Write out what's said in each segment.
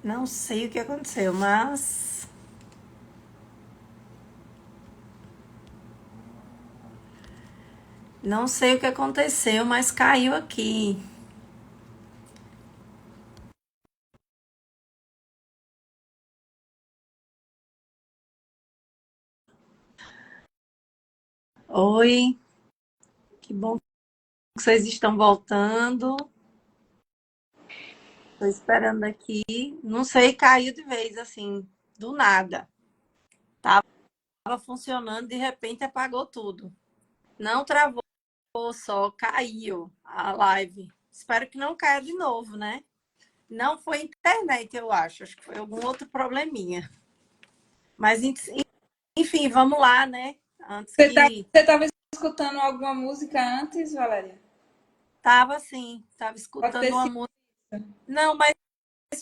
Não sei o que aconteceu, mas não sei o que aconteceu, mas caiu aqui. Oi, que bom que vocês estão voltando. Estou esperando aqui. Não sei, caiu de vez assim, do nada. Tava funcionando, de repente apagou tudo. Não travou só, caiu a live. Espero que não caia de novo, né? Não foi internet, eu acho. Acho que foi algum outro probleminha. Mas enfim, vamos lá, né? Antes que Você estava escutando alguma música antes, Valéria? tava assim, tava Pode escutando ter uma sido. música. Não, mas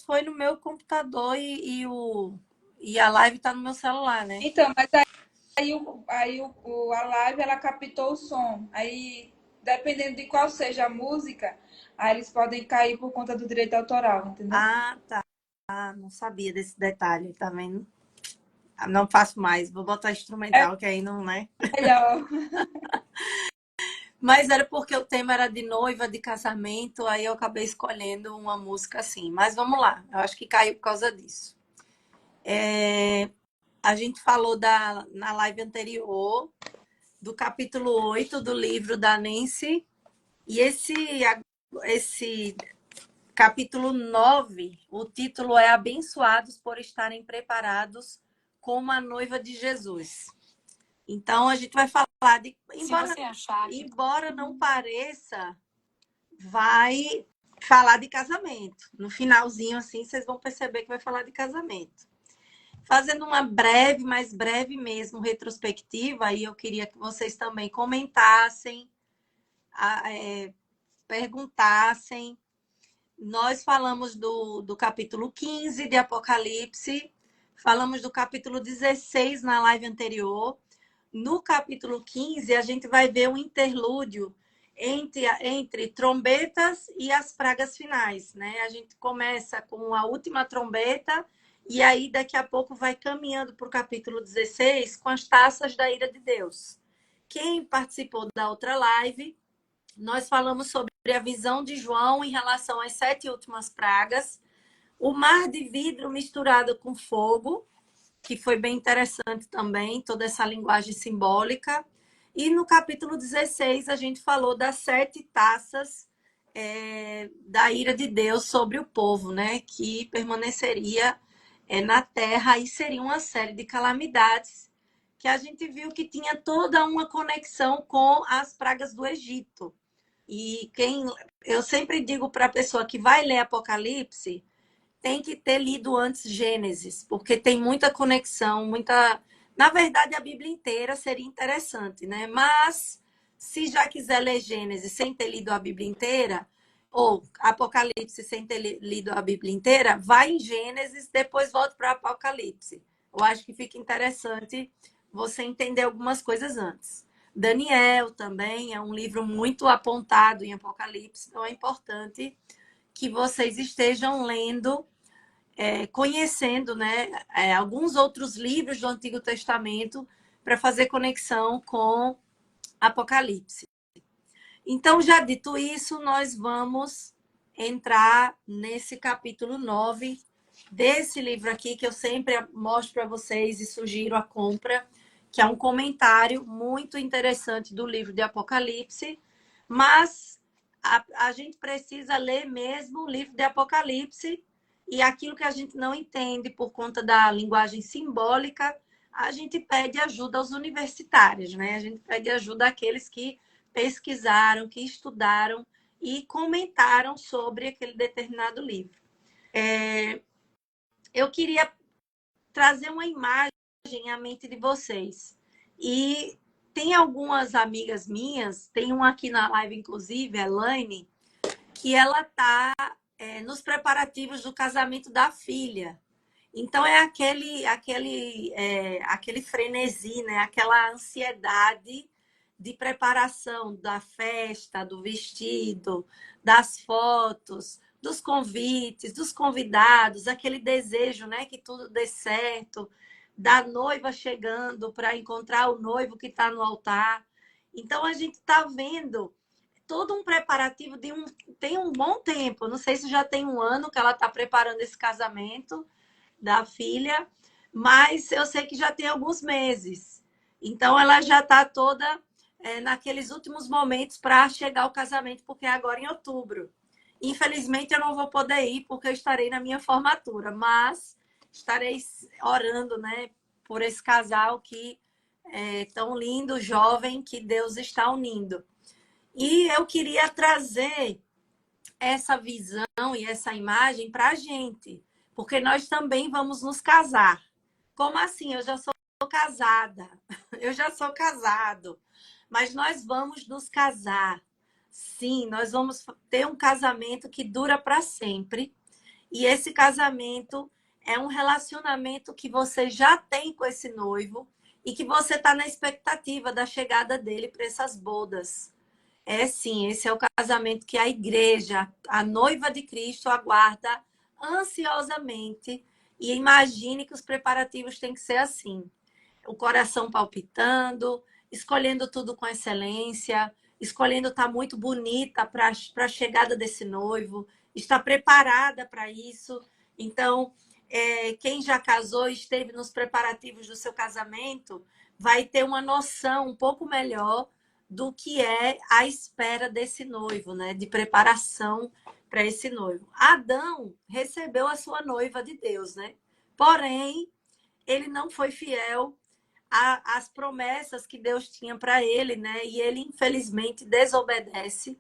foi no meu computador e a live tá no meu celular, né? Então, mas a live ela captou o som. Aí, dependendo de qual seja a música, aí eles podem cair por conta do direito autoral, entendeu? Ah, tá. Ah, não sabia desse detalhe, tá vendo? Ah, não faço mais, vou botar É instrumental, que aí não, né? melhor. Mas era porque o tema era de noiva, de casamento, aí eu acabei escolhendo uma música assim. Mas vamos lá, eu acho que caiu por causa disso. A gente falou na live anterior do capítulo 8 do livro da Nancy, e esse capítulo 9, o título é Abençoados por estarem preparados como a noiva de Jesus. Então a gente vai falar de. Embora não pareça, vai falar de casamento. No finalzinho, assim, vocês vão perceber que vai falar de casamento. Fazendo uma breve, mais breve mesmo, retrospectiva, aí eu queria que vocês também comentassem, perguntassem. Nós falamos do capítulo 15 de Apocalipse, falamos do capítulo 16 na live anterior. No capítulo 15, a gente vai ver um interlúdio entre trombetas e as pragas finais, né? A gente começa com a última trombeta e aí daqui a pouco vai caminhando para o capítulo 16 com as taças da ira de Deus. Quem participou da outra live, nós falamos sobre a visão de João em relação às 7 últimas pragas, o mar de vidro misturado com fogo, que foi bem interessante também, toda essa linguagem simbólica. E no capítulo 16, a gente falou das 7 taças da ira de Deus sobre o povo, né? Que permaneceria na terra e seria uma série de calamidades que a gente viu que tinha toda uma conexão com as pragas do Egito. E eu sempre digo para a pessoa que vai ler Apocalipse, tem que ter lido antes Gênesis, porque tem muita conexão, muita. Na verdade, a Bíblia inteira seria interessante, né? Mas se já quiser ler Gênesis sem ter lido a Bíblia inteira, ou Apocalipse sem ter lido a Bíblia inteira, vai em Gênesis, depois volta para Apocalipse. Eu acho que fica interessante você entender algumas coisas antes. Daniel também é um livro muito apontado em Apocalipse, então é importante que vocês estejam lendo, conhecendo, né, alguns outros livros do Antigo Testamento para fazer conexão com Apocalipse. Então, já dito isso, nós vamos entrar nesse capítulo 9 desse livro aqui, que eu sempre mostro para vocês e sugiro a compra, que é um comentário muito interessante do livro de Apocalipse, mas a gente precisa ler mesmo o livro de Apocalipse, e aquilo que a gente não entende por conta da linguagem simbólica, a gente pede ajuda aos universitários, né? A gente pede ajuda àqueles que pesquisaram, que estudaram e comentaram sobre aquele determinado livro. Eu queria trazer uma imagem à mente de vocês. E tem algumas amigas minhas, tem uma aqui na live, inclusive, a Elaine, que ela está nos preparativos do casamento da filha. Então é aquele frenesi, né? Aquela ansiedade de preparação da festa, do vestido, das fotos, dos convites, dos convidados, aquele desejo, né, que tudo dê certo, da noiva chegando para encontrar o noivo que está no altar. Então, a gente está vendo todo um preparativo tem um bom tempo. Não sei se já tem um ano que ela está preparando esse casamento da filha, mas eu sei que já tem alguns meses. Então, ela já está toda naqueles últimos momentos para chegar ao casamento, porque é agora em outubro. Infelizmente, eu não vou poder ir, porque eu estarei na minha formatura, mas estarei orando, né, por esse casal que é tão lindo, jovem, que Deus está unindo. E eu queria trazer essa visão e essa imagem para a gente, porque nós também vamos nos casar. Como assim? Eu já sou casada, eu já sou casado, mas nós vamos nos casar. Sim, nós vamos ter um casamento que dura para sempre. E esse casamento é um relacionamento que você já tem com esse noivo e que você está na expectativa da chegada dele para essas bodas. É sim, esse é o casamento que a igreja, a noiva de Cristo, aguarda ansiosamente. E imagine que os preparativos têm que ser assim: o coração palpitando, escolhendo tudo com excelência, escolhendo estar muito bonita para a chegada desse noivo, estar preparada para isso. Então, quem já casou e esteve nos preparativos do seu casamento vai ter uma noção um pouco melhor do que é a espera desse noivo, né? De preparação para esse noivo. Adão recebeu a sua noiva de Deus, né? Porém, ele não foi fiel às promessas que Deus tinha para ele, né? E ele, infelizmente, desobedece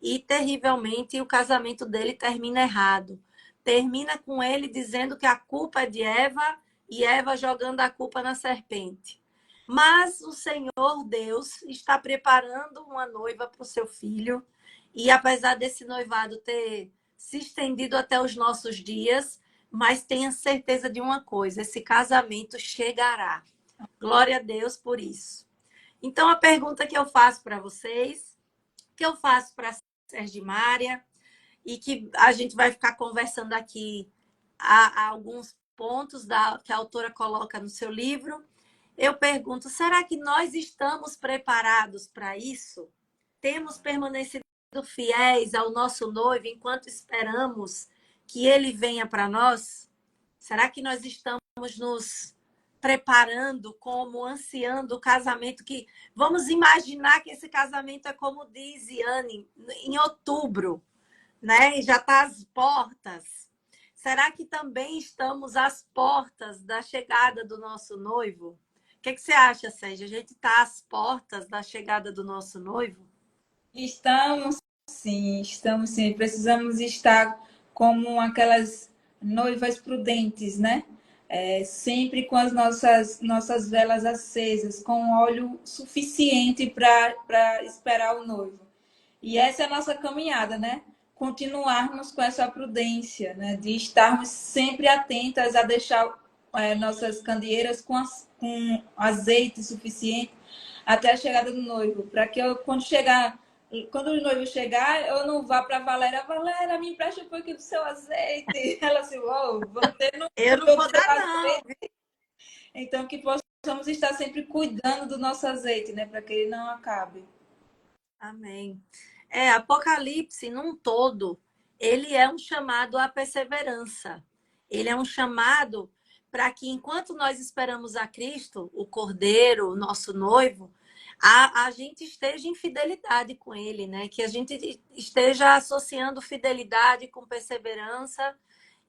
e, terrivelmente, o casamento dele termina errado. Termina com ele dizendo que a culpa é de Eva e Eva jogando a culpa na serpente. Mas o Senhor Deus está preparando uma noiva para o seu filho. E apesar desse noivado ter se estendido até os nossos dias, mas tenha certeza de uma coisa: esse casamento chegará. Glória a Deus por isso. Então, a pergunta que eu faço para vocês, que eu faço para a Sergimária, e que a gente vai ficar conversando aqui a alguns pontos que a autora coloca no seu livro. Eu pergunto: será que nós estamos preparados para isso? Temos permanecido fiéis ao nosso noivo enquanto esperamos que ele venha para nós? Será que nós estamos nos preparando, como ansiando o casamento que vamos imaginar que esse casamento é como diz Iane, em outubro, né? E já está às portas. Será que também estamos às portas da chegada do nosso noivo? O que você acha, Sérgio? A gente está às portas da chegada do nosso noivo? Estamos sim. Precisamos estar como aquelas noivas prudentes, né? Sempre com as nossas velas acesas, com óleo suficiente para esperar o noivo. E essa é a nossa caminhada, né? Continuarmos com essa prudência, né? De estarmos sempre atentas a deixar nossas candeeiras com azeite suficiente até a chegada do noivo, para que quando o noivo chegar, eu não vá para Valéria, me empresta um pouquinho do seu azeite. Ela assim, você não Eu não comprou do vou seu dar, não. azeite. Então, que possamos estar sempre cuidando do nosso azeite, né? Para que ele não acabe. Amém. Apocalipse, num todo, ele é um chamado à perseverança. Ele é um chamado para que, enquanto nós esperamos a Cristo, o Cordeiro, o nosso noivo, a gente esteja em fidelidade com ele, né? Que a gente esteja associando fidelidade com perseverança.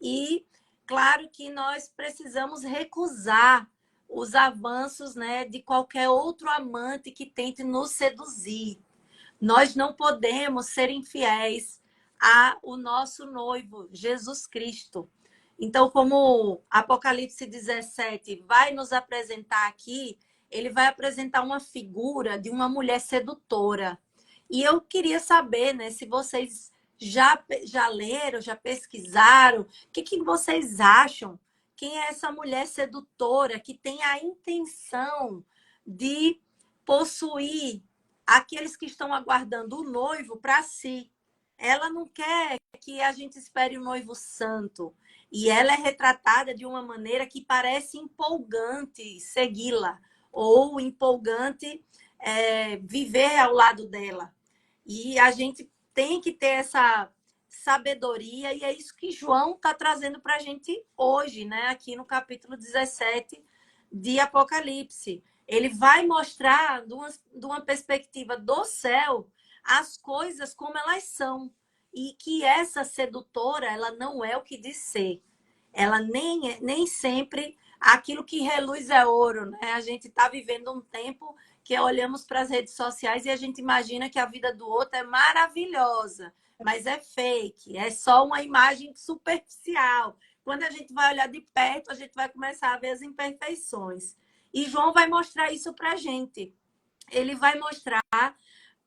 E, claro, que nós precisamos recusar os avanços, né, de qualquer outro amante que tente nos seduzir. Nós não podemos ser infiéis ao nosso noivo, Jesus Cristo. Então, como Apocalipse 17 vai nos apresentar aqui, ele vai apresentar uma figura de uma mulher sedutora. E eu queria saber, né, se vocês já leram, já pesquisaram, o que vocês acham? Quem é essa mulher sedutora que tem a intenção de possuir aqueles que estão aguardando o noivo para si? ela não quer que a gente espere o noivo santo. E ela é retratada de uma maneira que parece empolgante segui-la, ou empolgante viver ao lado dela. E a gente tem que ter essa sabedoria, e é isso que João está trazendo para a gente hoje, né? Aqui no capítulo 17 de Apocalipse. Ele vai mostrar, de uma perspectiva do céu, as coisas como elas são. E que essa sedutora, ela não é o que diz ser. Ela nem sempre aquilo que reluz é ouro, né? A gente está vivendo um tempo que olhamos para as redes sociais e a gente imagina que a vida do outro é maravilhosa, mas é fake, é só uma imagem superficial. Quando a gente vai olhar de perto, a gente vai começar a ver as imperfeições. E João vai mostrar isso para a gente. Ele vai mostrar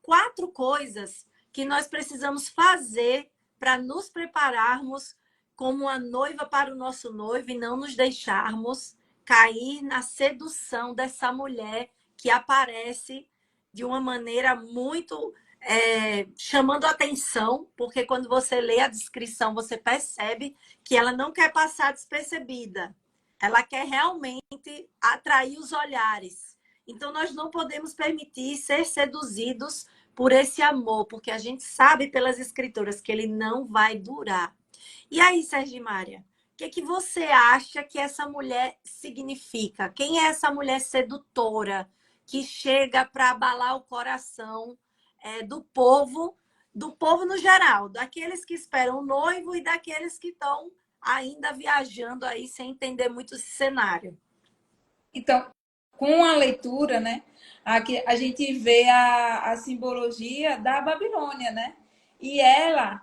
4 coisas que nós precisamos fazer para nos prepararmos como uma noiva para o nosso noivo e não nos deixarmos cair na sedução dessa mulher que aparece de uma maneira muito chamando atenção, porque quando você lê a descrição, você percebe que ela não quer passar despercebida. Ela quer realmente atrair os olhares. Então, nós não podemos permitir ser seduzidos por esse amor, porque a gente sabe pelas escrituras que ele não vai durar. E aí, Sergimária, o que você acha que essa mulher significa? Quem é essa mulher sedutora que chega para abalar o coração do povo no geral, daqueles que esperam o noivo e daqueles que estão ainda viajando aí sem entender muito esse cenário? Então, com a leitura, né, aqui a gente vê a simbologia da Babilônia, né? E ela,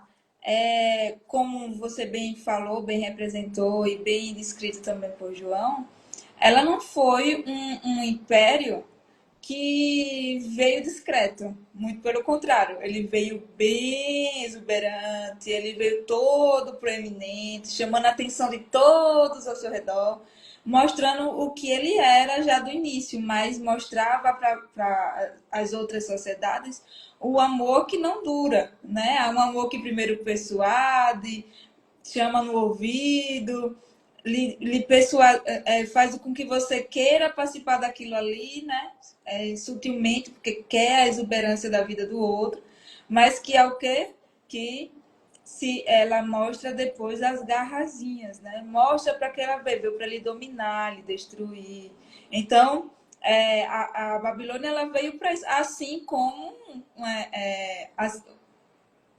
como você bem falou, bem representou e bem descrito também por João, ela não foi um império que veio discreto, muito pelo contrário, ele veio bem exuberante, ele veio todo proeminente, chamando a atenção de todos ao seu redor, mostrando o que ele era já do início, mas mostrava para as outras sociedades o amor que não dura, né? Um amor que primeiro persuade, chama no ouvido, lhe faz com que você queira participar daquilo ali, né? Sutilmente, porque quer a exuberância da vida do outro, mas que é o quê? Que se ela mostra depois as garrazinhas, né? Mostra para que ela bebeu, para lhe dominar, lhe destruir. Então, a Babilônia ela veio para isso, assim como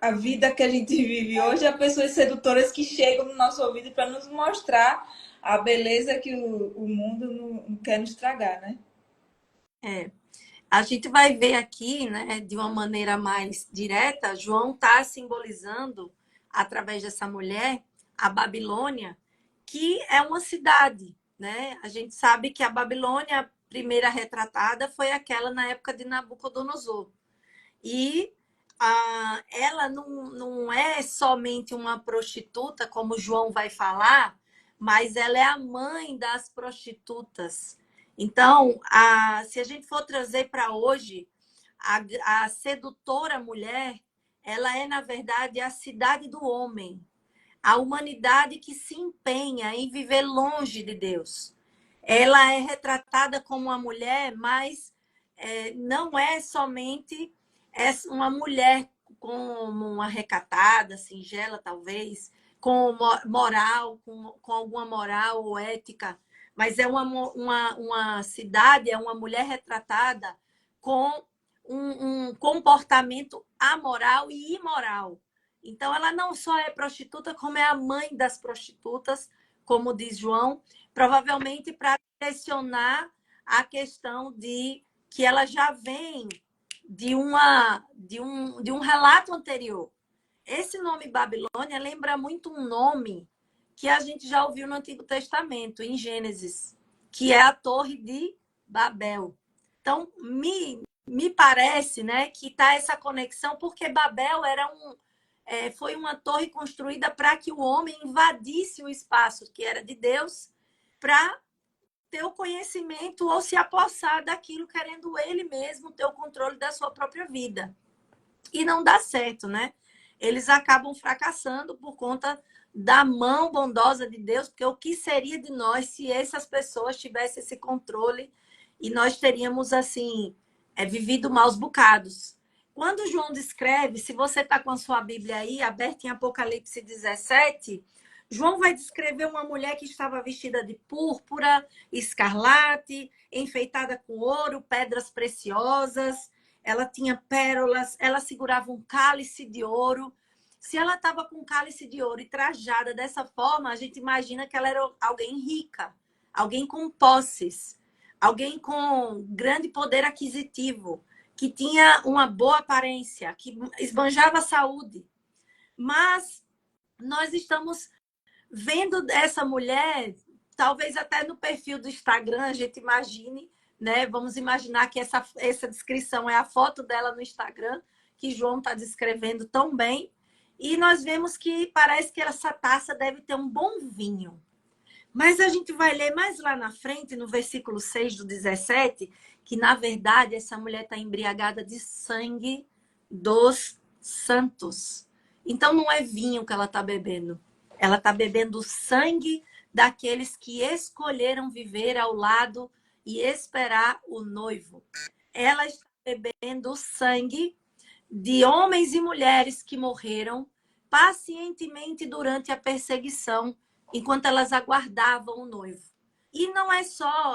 a vida que a gente vive hoje, há pessoas sedutoras que chegam no nosso ouvido para nos mostrar a beleza que o mundo não quer nos tragar, né? A gente vai ver aqui, né, de uma maneira mais direta, João está simbolizando, através dessa mulher, a Babilônia, que é uma cidade, né? A gente sabe que a Babilônia, a primeira retratada, foi aquela na época de Nabucodonosor. E ela não é somente uma prostituta, como João vai falar, mas ela é a mãe das prostitutas. Então, se a gente for trazer para hoje, a sedutora mulher, ela é, na verdade, a cidade do homem, a humanidade que se empenha em viver longe de Deus. Ela é retratada como uma mulher, mas não é somente uma mulher como uma recatada, singela, talvez, com moral, com alguma moral ou ética, mas é uma cidade, é uma mulher retratada com um comportamento amoral e imoral. Então, ela não só é prostituta, como é a mãe das prostitutas, como diz João, provavelmente para direcionar a questão de que ela já vem de um relato anterior. Esse nome Babilônia lembra muito um nome que a gente já ouviu no Antigo Testamento, em Gênesis, que é a Torre de Babel. Então, me parece, né, que está essa conexão, porque Babel foi uma torre construída para que o homem invadisse o espaço que era de Deus, para ter o conhecimento ou se apossar daquilo, querendo ele mesmo ter o controle da sua própria vida. E não dá certo, né? eles acabam fracassando por conta da mão bondosa de Deus, porque o que seria de nós se essas pessoas tivessem esse controle e nós teríamos, assim, vivido maus bocados. Quando João descreve, se você está com a sua Bíblia aí, aberta em Apocalipse 17, João vai descrever uma mulher que estava vestida de púrpura, escarlate, enfeitada com ouro, pedras preciosas, ela tinha pérolas, ela segurava um cálice de ouro. Se ela estava com um cálice de ouro e trajada dessa forma, a gente imagina que ela era alguém rica, alguém com posses, alguém com grande poder aquisitivo, que tinha uma boa aparência, que esbanjava saúde. Mas nós estamos vendo essa mulher, talvez até no perfil do Instagram, a gente imagine, né? Vamos imaginar que essa descrição é a foto dela no Instagram, que João está descrevendo tão bem. E nós vemos que parece que essa taça deve ter um bom vinho. Mas a gente vai ler mais lá na frente, no versículo 6 do 17, que na verdade essa mulher está embriagada de sangue dos santos. Então não é vinho que ela está bebendo. Ela está bebendo o sangue daqueles que escolheram viver ao lado e esperar o noivo. Ela está bebendo o sangue de homens e mulheres que morreram pacientemente durante a perseguição, enquanto elas aguardavam o noivo. E não é só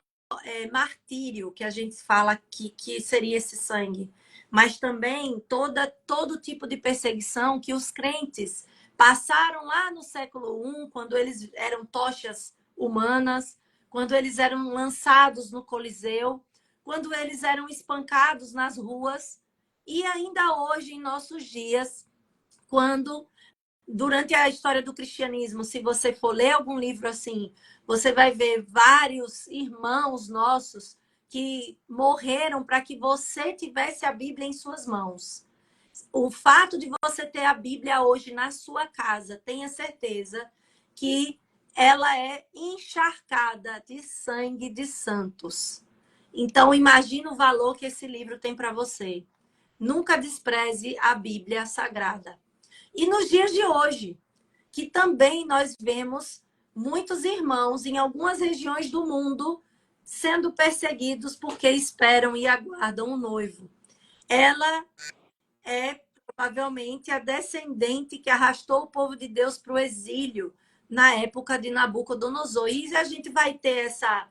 martírio que a gente fala que seria esse sangue, mas também todo tipo de perseguição que os crentes passaram lá no século I, quando eles eram tochas humanas, quando eles eram lançados no Coliseu, quando eles eram espancados nas ruas, e ainda hoje, em nossos dias, quando, durante a história do cristianismo, se você for ler algum livro assim, você vai ver vários irmãos nossos que morreram para que você tivesse a Bíblia em suas mãos. O fato de você ter a Bíblia hoje na sua casa, tenha certeza que ela é encharcada de sangue de santos. Então, imagine o valor que esse livro tem para você. Nunca despreze a Bíblia Sagrada. E nos dias de hoje, que também nós vemos muitos irmãos em algumas regiões do mundo sendo perseguidos porque esperam e aguardam um noivo. Ela é provavelmente a descendente que arrastou o povo de Deus para o exílio na época de Nabucodonosor. E a gente vai ter essa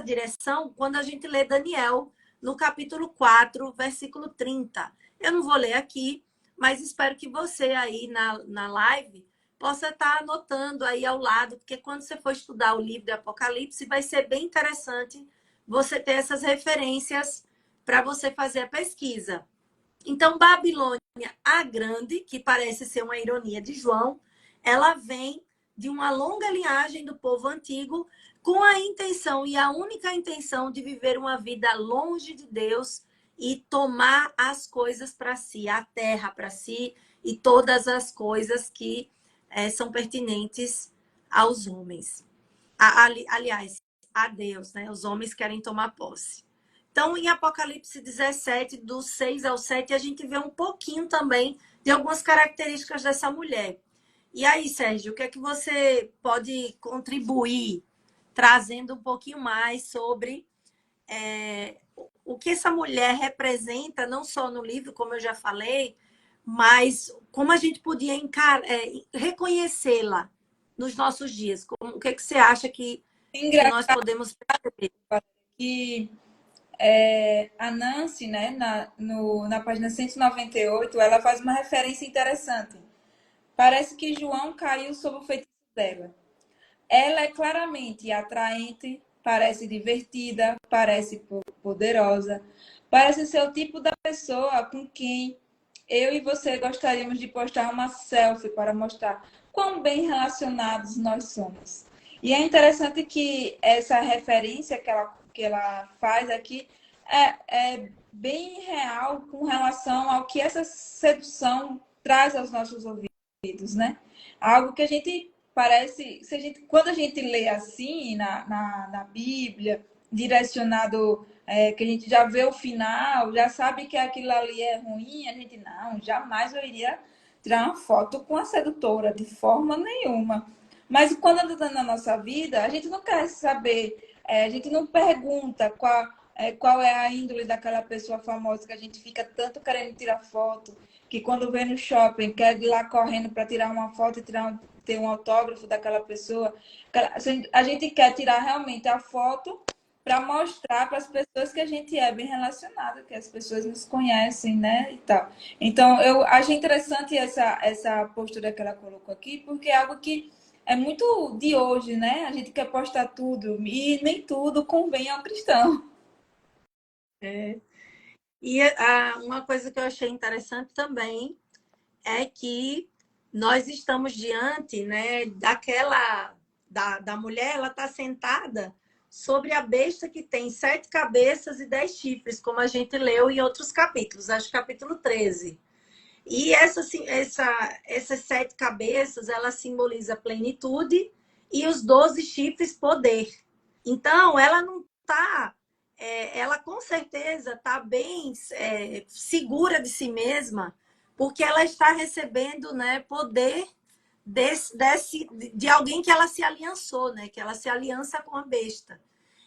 direção quando a gente lê Daniel no capítulo 4, versículo 30. Eu não vou ler aqui, mas espero que você aí na live possa estar anotando aí ao lado, porque quando você for estudar o livro de Apocalipse, vai ser bem interessante você ter essas referências para você fazer a pesquisa. Então, Babilônia a Grande, que parece ser uma ironia de João, ela vem de uma longa linhagem do povo antigo com a intenção, e a única intenção, de viver uma vida longe de Deus e tomar as coisas para si, a terra para si e todas as coisas que são pertinentes aos homens. Aliás, a Deus, né? Os homens querem tomar posse. Então, em Apocalipse 17, do 6 ao 7, a gente vê um pouquinho também de algumas características dessa mulher. E aí, Sérgio, o que é que você pode contribuir, trazendo um pouquinho mais sobre o que essa mulher representa, não só no livro, como eu já falei, mas como a gente podia reconhecê-la nos nossos dias? O que é que você acha que nós podemos perceber? Que a Nancy, né, na página 198, ela faz uma referência interessante. Parece que João caiu sob o feitiço dela. Ela é claramente atraente, parece divertida, parece poderosa, parece ser o tipo da pessoa com quem eu e você gostaríamos de postar uma selfie para mostrar quão bem relacionados nós somos. E é interessante que essa referência que ela faz aqui é bem real com relação ao que essa sedução traz aos nossos ouvidos, né? Algo que a gente parece, quando a gente lê assim na Bíblia, direcionado, que a gente já vê o final, já sabe que aquilo ali é ruim, a gente, não, jamais eu iria tirar uma foto com a sedutora, de forma nenhuma. Mas quando está na nossa vida, a gente não quer saber, a gente não pergunta qual é a índole daquela pessoa famosa que a gente fica tanto querendo tirar foto, que quando vem no shopping quer ir lá correndo para tirar uma foto e ter um autógrafo daquela pessoa. A gente quer tirar realmente a foto para mostrar para as pessoas que a gente é bem relacionado, que as pessoas nos conhecem, né, e tal. Então, eu achei interessante essa postura que ela colocou aqui, porque é algo que é muito de hoje, né? A gente quer postar tudo e nem tudo convém ao cristão. É. E uma coisa que eu achei interessante também é que nós estamos diante, né, da mulher, ela está sentada sobre a besta que tem 7 cabeças e 10 chifres, como a gente leu em outros capítulos, acho que capítulo 13. E essas 7 cabeças, ela simboliza plenitude e os 12 chifres, poder. Então, ela não está, ela com certeza está bem segura de si mesma, porque ela está recebendo, né, poder de alguém que ela se aliançou, né, que ela se aliança com a besta.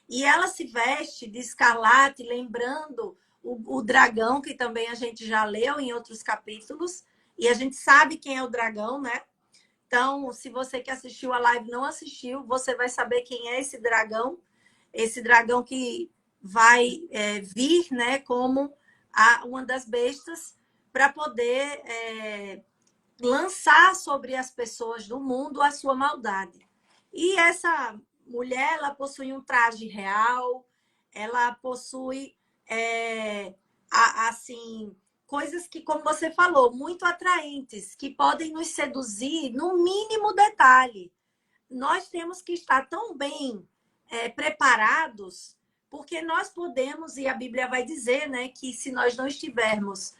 E ela se veste de escarlate, lembrando o dragão, que também a gente já leu em outros capítulos, e a gente sabe quem é o dragão, né? Então, se você que assistiu a live não assistiu, você vai saber quem é esse dragão que vai vir, né, como uma das bestas, para poder lançar sobre as pessoas do mundo a sua maldade. E essa mulher, ela possui um traje real, ela possui, assim, coisas que, como você falou, muito atraentes, que podem nos seduzir no mínimo detalhe. Nós temos que estar tão bem preparados, porque nós podemos, e a Bíblia vai dizer, né, que se nós não estivermos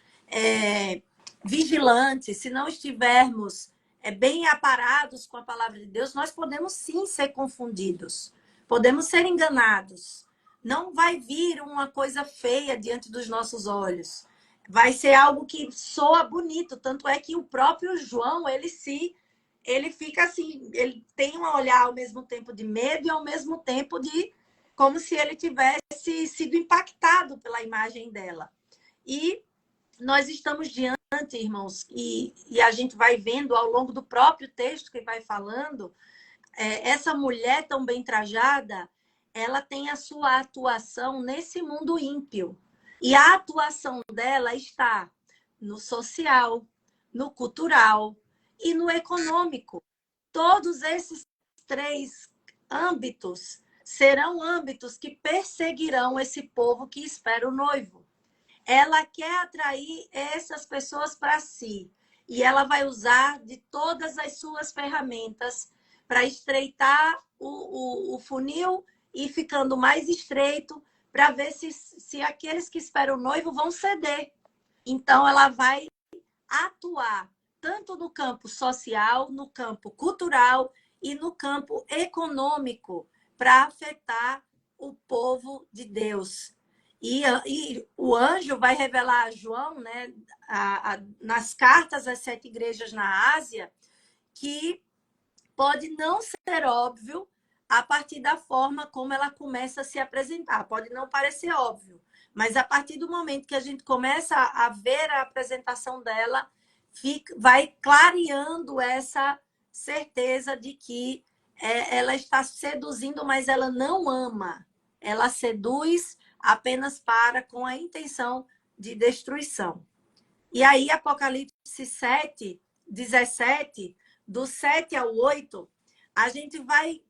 vigilantes, se não estivermos bem aparados com a palavra de Deus, nós podemos sim ser confundidos, podemos ser enganados. Não vai vir uma coisa feia diante dos nossos olhos. Vai ser algo que soa bonito, tanto é que o próprio João, ele fica assim, ele tem um olhar ao mesmo tempo de medo e ao mesmo tempo de como se ele tivesse sido impactado pela imagem dela. E nós estamos diante, irmãos, e a gente vai vendo ao longo do próprio texto que vai falando, essa mulher tão bem trajada, ela tem a sua atuação nesse mundo ímpio. E a atuação dela está no social, no cultural e no econômico. Todos esses 3 âmbitos serão âmbitos que perseguirão esse povo que espera o noivo. Ela quer atrair essas pessoas para si. E ela vai usar de todas as suas ferramentas para estreitar o funil e ficando mais estreito para ver se aqueles que esperam o noivo vão ceder. Então, ela vai atuar tanto no campo social, no campo cultural e no campo econômico para afetar o povo de Deus. E o anjo vai revelar a João, né, nas cartas às 7 igrejas na Ásia, que pode não ser óbvio a partir da forma como ela começa a se apresentar. Pode não parecer óbvio, mas a partir do momento que a gente começa a ver a apresentação dela, vai clareando essa certeza de que ela está seduzindo, mas ela não ama. Ela seduz apenas com a intenção de destruição. E aí, Apocalipse 7, 17, do 7 ao 8, a gente vai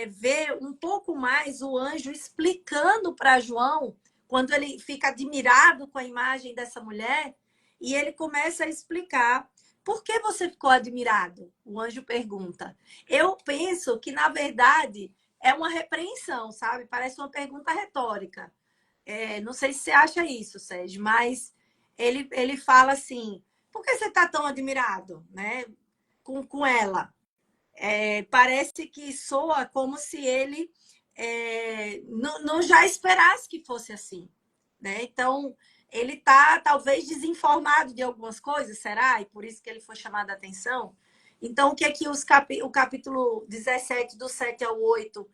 ver um pouco mais o anjo explicando para João, quando ele fica admirado com a imagem dessa mulher, e ele começa a explicar. Por que você ficou admirado? O anjo pergunta. Eu penso que, na verdade, é uma repreensão, sabe? Parece uma pergunta retórica. Não sei se você acha isso, Sérgio, mas ele fala assim, por que você está tão admirado, né, com ela? Parece que soa como se ele não já esperasse que fosse assim, né? Então, ele está talvez desinformado de algumas coisas, será? E por isso que ele foi chamado a atenção. Então, o que é que o capítulo 17, do 7 ao 8,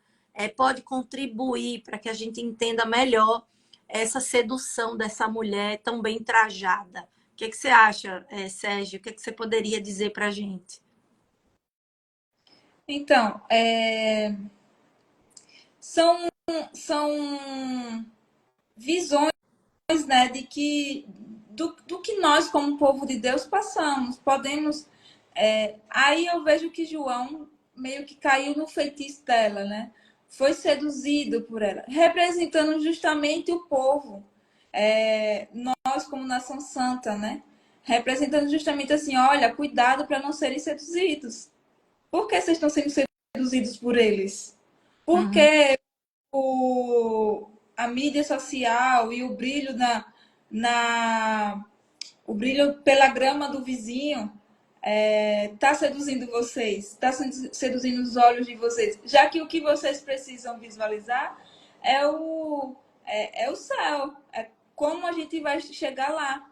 pode contribuir para que a gente entenda melhor essa sedução dessa mulher tão bem trajada? O que é que você acha, Sérgio? O que é que você poderia dizer para a gente? Então, são, são visões, né, do que nós, como povo de Deus, passamos. Podemos. Aí eu vejo que João meio que caiu no feitiço dela, né? Foi seduzido por ela, representando justamente o povo, nós como nação santa, né? Representando justamente assim, olha, cuidado para não serem seduzidos. Por que vocês estão sendo seduzidos por eles? Uhum. Porque a mídia social e na o brilho pela grama do vizinho está seduzindo vocês, está seduzindo os olhos de vocês, já que o que vocês precisam visualizar é o céu, é como a gente vai chegar lá.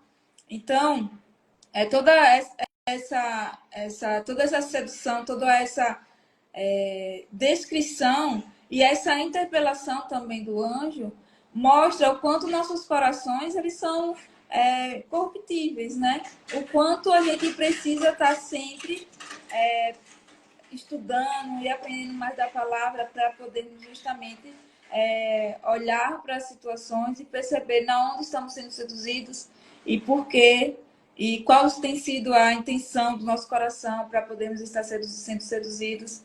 Então, toda toda essa sedução, toda essa descrição e essa interpelação também do anjo mostra o quanto nossos corações eles são corruptíveis, né? O quanto a gente precisa estar sempre estudando e aprendendo mais da palavra para podermos justamente olhar para as situações e perceber na onde estamos sendo seduzidos e por quê e qual tem sido a intenção do nosso coração para podermos estar sendo seduzidos.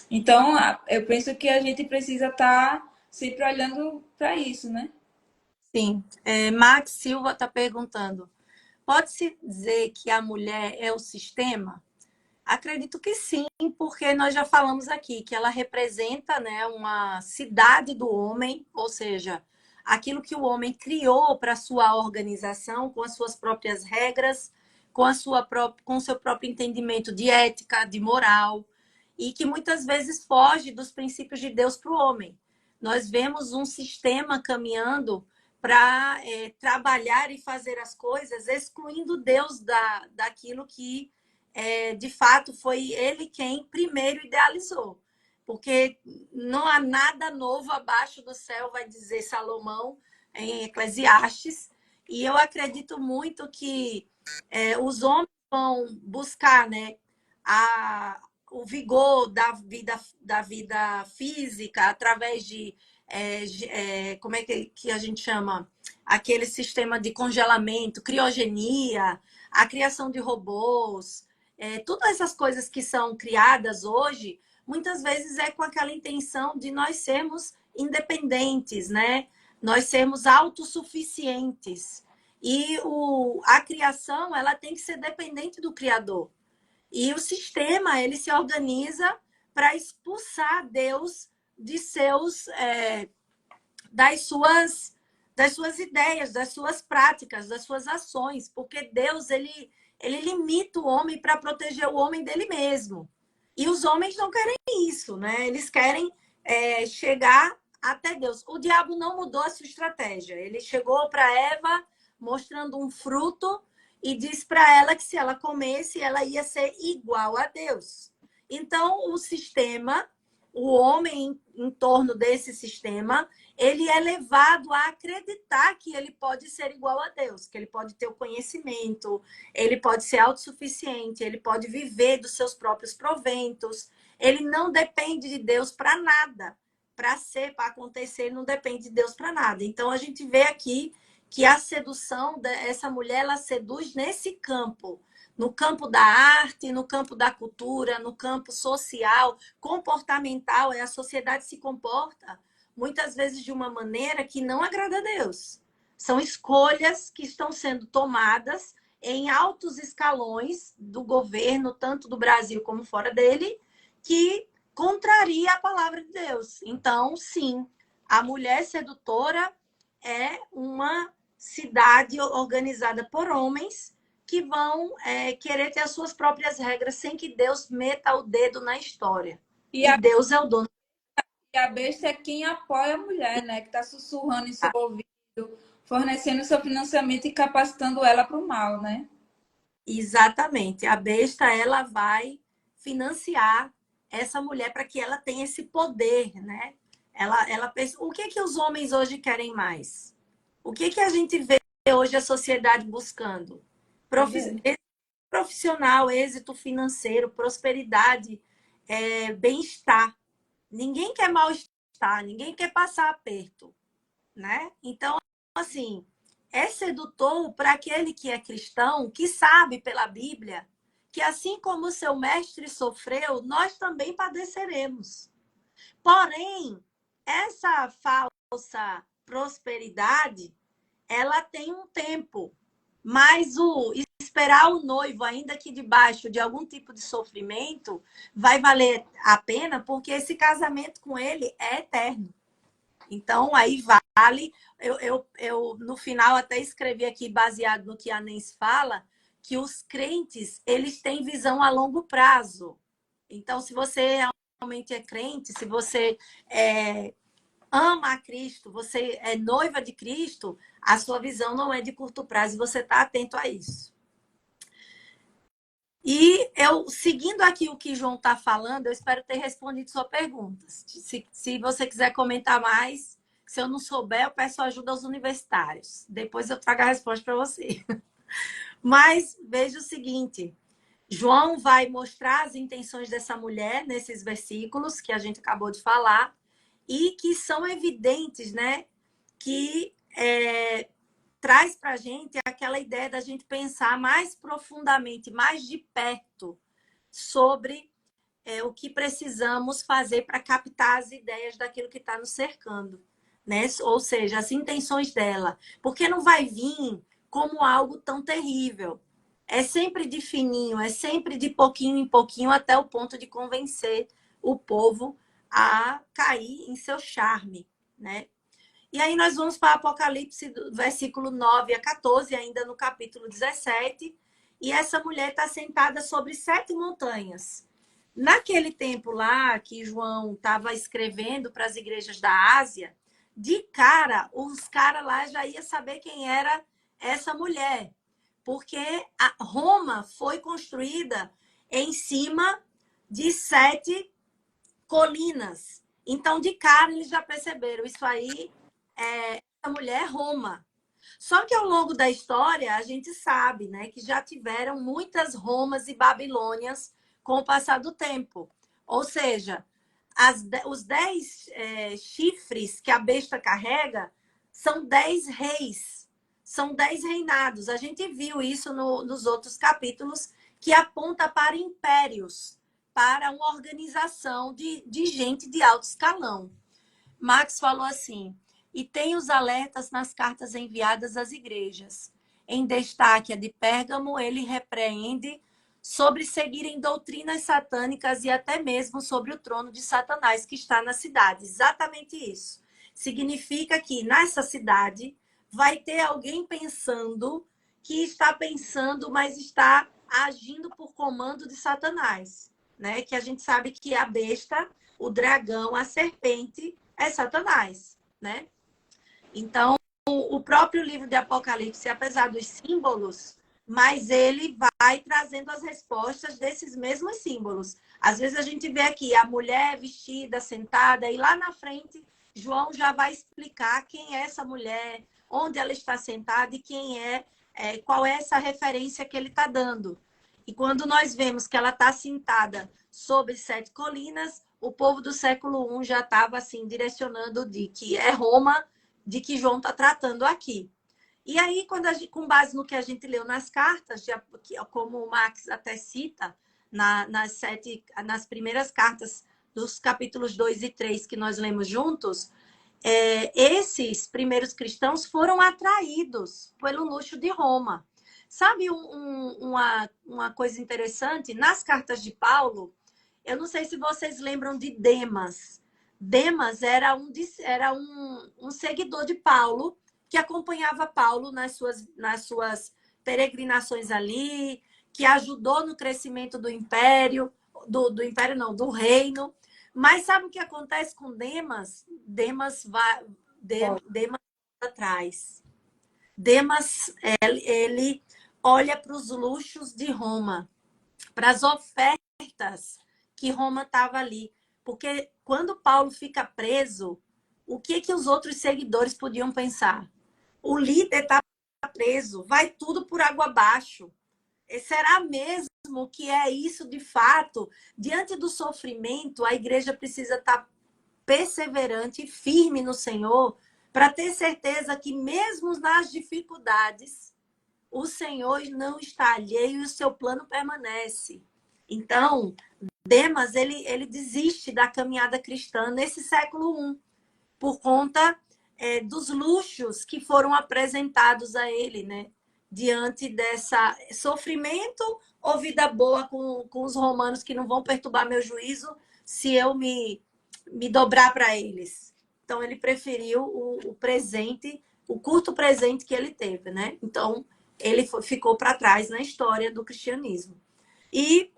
Então, eu penso que a gente precisa estar sempre olhando para isso, né? Sim. Max Silva está perguntando: pode-se dizer que a mulher é o sistema? Acredito que sim, porque nós já falamos aqui que ela representa, né, uma cidade do homem, ou seja, aquilo que o homem criou para sua organização, com as suas próprias regras, com o seu próprio entendimento de ética, de moral, e que muitas vezes foge dos princípios de Deus para o homem. Nós vemos um sistema caminhando para trabalhar e fazer as coisas, excluindo Deus daquilo que de fato, foi ele quem primeiro idealizou. Porque não há nada novo abaixo do céu, vai dizer Salomão em Eclesiastes. E eu acredito muito que os homens vão buscar, né, o vigor da vida física através de como é que a gente chama? Aquele sistema de congelamento, criogenia, a criação de robôs, todas essas coisas que são criadas hoje, muitas vezes é com aquela intenção de nós sermos independentes, né? Nós sermos autossuficientes. E a criação, ela tem que ser dependente do Criador. E o sistema, ele se organiza para expulsar Deus de das suas ideias, das suas práticas, das suas ações, porque Deus ele limita o homem para proteger o homem dele mesmo. E os homens não querem isso, né? Eles querem chegar até Deus. O diabo não mudou a sua estratégia. Ele chegou para Eva mostrando um fruto e disse para ela que se ela comesse, ela ia ser igual a Deus. Então, o sistema, o homem em torno desse sistema, ele é levado a acreditar que ele pode ser igual a Deus, que ele pode ter o conhecimento, ele pode ser autossuficiente, ele pode viver dos seus próprios proventos, ele não depende de Deus para nada. Para acontecer, ele não depende de Deus para nada. Então, a gente vê aqui que a sedução dessa mulher, ela seduz nesse campo, no campo da arte, no campo da cultura, no campo social, comportamental. A sociedade se comporta muitas vezes de uma maneira que não agrada a Deus. São escolhas que estão sendo tomadas em altos escalões do governo, tanto do Brasil como fora dele, que contraria a palavra de Deus. Então, sim, a mulher sedutora é uma cidade organizada por homens que vão querer ter as suas próprias regras sem que Deus meta o dedo na história. E E Deus é o dono. E a besta é quem apoia a mulher, né? Que está sussurrando em seu ouvido, fornecendo seu financiamento e capacitando ela para o mal, né? Exatamente. A besta, ela vai financiar essa mulher para que ela tenha esse poder, né? Ela pensa, o que os homens hoje querem mais? O que a gente vê hoje a sociedade buscando? Poder. Êxito profissional, êxito financeiro, prosperidade, bem-estar. Ninguém quer mal-estar, ninguém quer passar aperto, né? Então, assim, é sedutor para aquele que é cristão, que sabe pela Bíblia que assim como o seu mestre sofreu, nós também padeceremos. Porém, essa falsa prosperidade, ela tem um tempo, mas o esperar o noivo, ainda que debaixo de algum tipo de sofrimento, vai valer a pena, porque esse casamento com ele é eterno. Então, aí vale. Eu, no final, até escrevi aqui, baseado no que a Nens fala, que os crentes, eles têm visão a longo prazo. Então, se você realmente é crente, se você ama a Cristo, você é noiva de Cristo, a sua visão não é de curto prazo e você está atento a isso. E eu, seguindo aqui o que João está falando, eu espero ter respondido sua pergunta. Se você quiser comentar mais, se eu não souber, eu peço ajuda aos universitários. Depois eu trago a resposta para você. Mas veja o seguinte: João vai mostrar as intenções dessa mulher nesses versículos que a gente acabou de falar e que são evidentes, né? Que traz para a gente aquela ideia da gente pensar mais profundamente, mais de perto sobre o que precisamos fazer para captar as ideias daquilo que está nos cercando, né? Ou seja, as intenções dela. Porque não vai vir como algo tão terrível. É sempre de fininho, é sempre de pouquinho em pouquinho até o ponto de convencer o povo a cair em seu charme, né? E aí nós vamos para Apocalipse, do versículo 9 a 14, ainda no capítulo 17. E essa mulher está sentada sobre 7 montanhas. Naquele tempo lá que João estava escrevendo para as igrejas da Ásia, de cara, os caras lá já iam saber quem era essa mulher. Porque a Roma foi construída em cima de 7 colinas. Então, de cara, eles já perceberam, isso aí a mulher é Roma. Só que ao longo da história, a gente sabe, né, que já tiveram muitas Romas e Babilônias com o passar do tempo. Ou seja, os 10 chifres que a besta carrega são 10 reis, são 10 reinados. A gente viu isso nos outros capítulos, que aponta para impérios, para uma organização de gente de alto escalão. Marx falou assim: e tem os alertas nas cartas enviadas às igrejas. Em destaque a de Pérgamo, ele repreende sobre seguirem doutrinas satânicas e até mesmo sobre o trono de Satanás que está na cidade. Exatamente isso. Significa que nessa cidade vai ter alguém pensando que está pensando, mas está agindo por comando de Satanás, né? Que a gente sabe que a besta, o dragão, a serpente é Satanás, né? Então, o próprio livro de Apocalipse, apesar dos símbolos, mas ele vai trazendo as respostas desses mesmos símbolos. Às vezes a gente vê aqui a mulher vestida, sentada, e lá na frente João já vai explicar quem é essa mulher, onde ela está sentada e quem qual é essa referência que ele está dando. E quando nós vemos que ela está sentada sobre 7 colinas, o povo do século I já estava assim direcionando de que é Roma, de que João está tratando aqui. E aí, com base no que a gente leu nas cartas, como o Marx até cita, nas primeiras cartas dos capítulos 2 e 3 que nós lemos juntos, esses primeiros cristãos foram atraídos pelo luxo de Roma. Sabe uma coisa interessante? Nas cartas de Paulo, eu não sei se vocês lembram de Demas. Demas era um seguidor de Paulo, que acompanhava Paulo nas suas peregrinações ali, que ajudou no crescimento do império, do império não, do reino. Mas sabe o que acontece com Demas? Demas atrás. Demas, ele olha para os luxos de Roma, para as ofertas que Roma estava ali. Porque quando Paulo fica preso, o que os outros seguidores podiam pensar? O líder está preso, vai tudo por água abaixo. Será mesmo que é isso de fato? Diante do sofrimento, a igreja precisa estar perseverante e firme no Senhor para ter certeza que mesmo nas dificuldades, o Senhor não está alheio e o seu plano permanece. Então, Demas, ele desiste da caminhada cristã nesse século I, por conta dos luxos que foram apresentados a ele, né? Diante dessa sofrimento ou vida boa com os romanos que não vão perturbar meu juízo se eu me dobrar para eles. Então, ele preferiu o presente, o curto presente que ele teve, né? Então, ele ficou para trás na história do cristianismo. E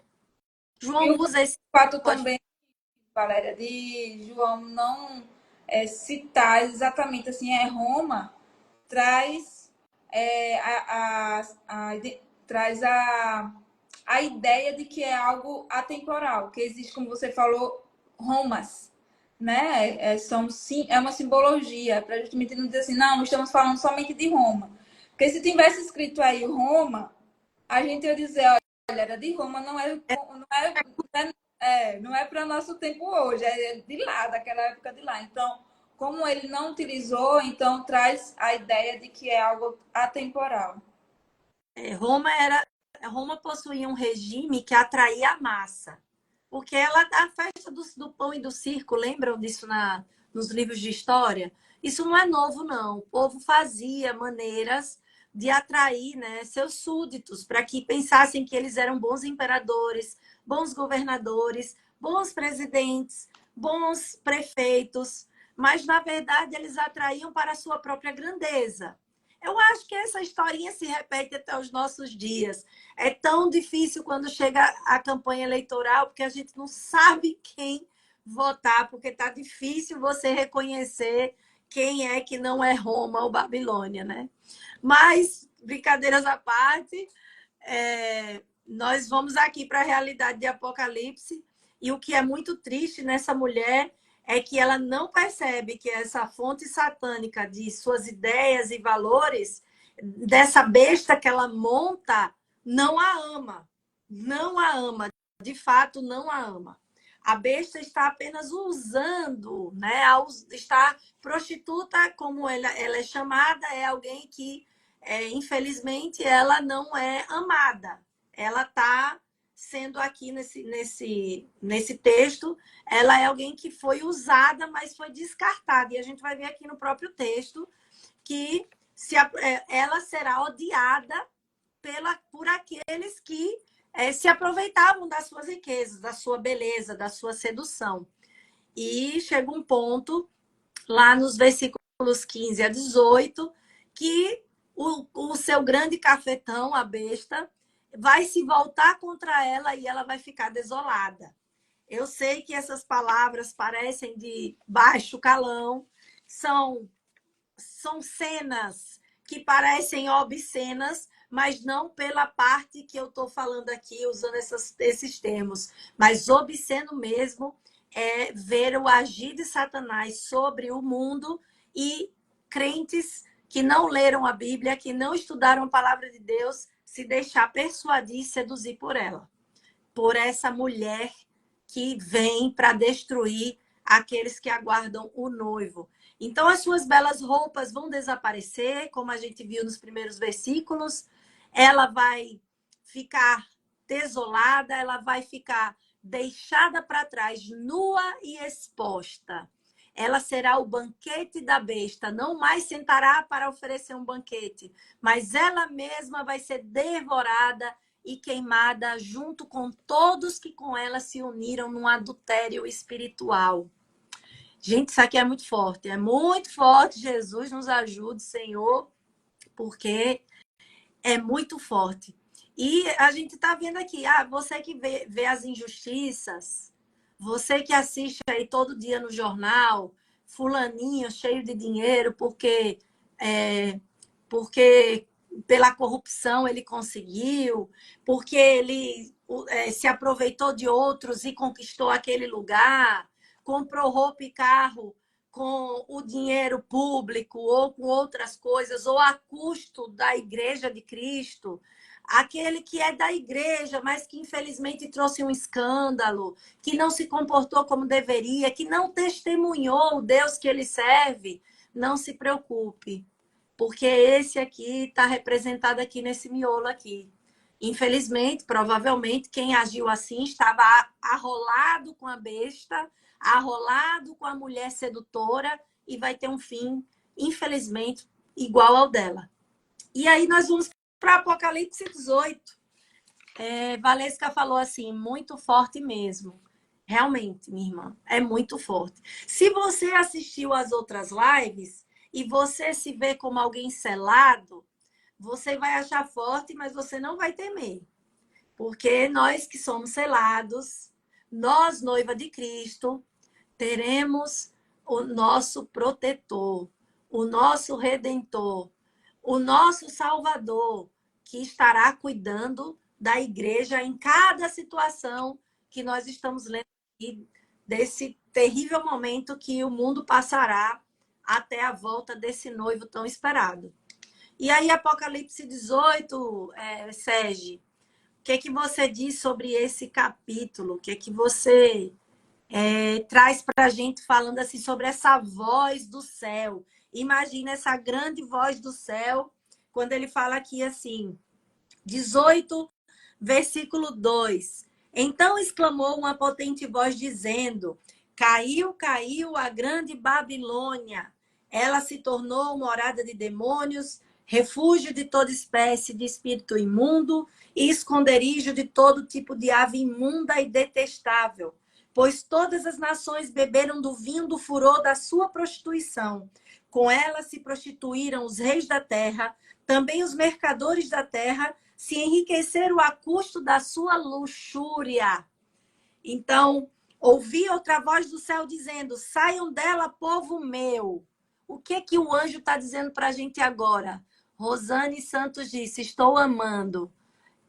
E João o usa esse... fato também, Valéria, de João não citar exatamente assim, Roma, traz, traz a ideia de que é algo atemporal, que existe, como você falou, Romas, né? É uma simbologia, para justamente não dizer assim, não estamos falando somente de Roma. Porque se tivesse escrito aí Roma, a gente ia dizer, olha, era de Roma, não é para nosso tempo hoje, é de lá, daquela época de lá. Então, como ele não utilizou, então traz a ideia de que é algo atemporal. Roma possuía um regime que atraía a massa. Porque a festa do pão e do circo, lembram disso nos livros de história? Isso não é novo, não. O povo fazia maneiras de atrair, né, seus súditos para que pensassem que eles eram bons imperadores, bons governadores, bons presidentes, bons prefeitos. Mas, na verdade, eles atraíam para a sua própria grandeza. Eu acho que essa historinha se repete até os nossos dias. É tão difícil quando chega a campanha eleitoral, porque a gente não sabe quem votar, porque está difícil você reconhecer quem é que não é Roma ou Babilônia, né? Mas, brincadeiras à parte, nós vamos aqui para a realidade de Apocalipse, e o que é muito triste nessa mulher é que ela não percebe que essa fonte satânica de suas ideias e valores, dessa besta que ela monta, não a ama. Não a ama. De fato, não a ama. A besta está apenas usando, né? Está prostituta, como ela é chamada, é alguém que, infelizmente, ela não é amada. Ela está sendo aqui nesse texto, ela é alguém que foi usada, mas foi descartada. E a gente vai ver aqui no próprio texto que ela será odiada por aqueles que se aproveitavam das suas riquezas, da sua beleza, da sua sedução. E chega um ponto, lá nos versículos 15 a 18, que o seu grande cafetão, a besta, vai se voltar contra ela e ela vai ficar desolada. Eu sei que essas palavras parecem de baixo calão, são cenas que parecem obscenas, mas não pela parte que eu estou falando aqui, usando esses termos. Mas obsceno mesmo é ver o agir de Satanás sobre o mundo e crentes que não leram a Bíblia, que não estudaram a palavra de Deus, se deixar persuadir e seduzir por ela. Por essa mulher que vem para destruir aqueles que aguardam o noivo. Então, as suas belas roupas vão desaparecer, como a gente viu nos primeiros versículos. Ela vai ficar desolada, ela vai ficar deixada para trás, nua e exposta. Ela será o banquete da besta, não mais sentará para oferecer um banquete, mas ela mesma vai ser devorada e queimada junto com todos que com ela se uniram num adultério espiritual. Gente, isso aqui é muito forte. É muito forte. Jesus nos ajude, Senhor, porque é muito forte. E a gente está vendo aqui, você que vê as injustiças, Você que assiste aí todo dia no jornal, fulaninho cheio de dinheiro porque pela corrupção ele conseguiu, porque ele se aproveitou de outros e conquistou aquele lugar, comprou roupa e carro com o dinheiro público ou com outras coisas, ou a custo da Igreja de Cristo. Aquele que é da igreja, mas que infelizmente trouxe um escândalo, que não se comportou como deveria, que não testemunhou o Deus que ele serve, não se preocupe, porque esse aqui está representado aqui nesse miolo aqui. Infelizmente, provavelmente, quem agiu assim estava arrolado com a besta, arrolado com a mulher sedutora e vai ter um fim, infelizmente, igual ao dela. E aí nós vamos para Apocalipse 18. Valesca falou assim, muito forte mesmo. Realmente, minha irmã, é muito forte. Se você assistiu às outras lives e você se vê como alguém selado, você vai achar forte, mas você não vai temer. Porque nós que somos selados, nós, noiva de Cristo, teremos o nosso protetor, o nosso redentor, o nosso Salvador, que estará cuidando da igreja em cada situação que nós estamos lendo aqui, desse terrível momento que o mundo passará até a volta desse noivo tão esperado. E aí, Apocalipse 18, Sérgio, o que é que você diz sobre esse capítulo? O que é que você traz para a gente falando assim sobre essa voz do céu? Imagina essa grande voz do céu, quando ele fala aqui assim, 18, versículo 2. Então exclamou uma potente voz dizendo, caiu, caiu a grande Babilônia. Ela se tornou morada de demônios, refúgio de toda espécie de espírito imundo e esconderijo de todo tipo de ave imunda e detestável. Pois todas as nações beberam do vinho do furor da sua prostituição. Com ela se prostituíram os reis da terra, também os mercadores da terra se enriqueceram a custo da sua luxúria. Então, ouvi outra voz do céu dizendo, saiam dela, povo meu. O que o anjo está dizendo para a gente agora? Rosane Santos disse, estou amando.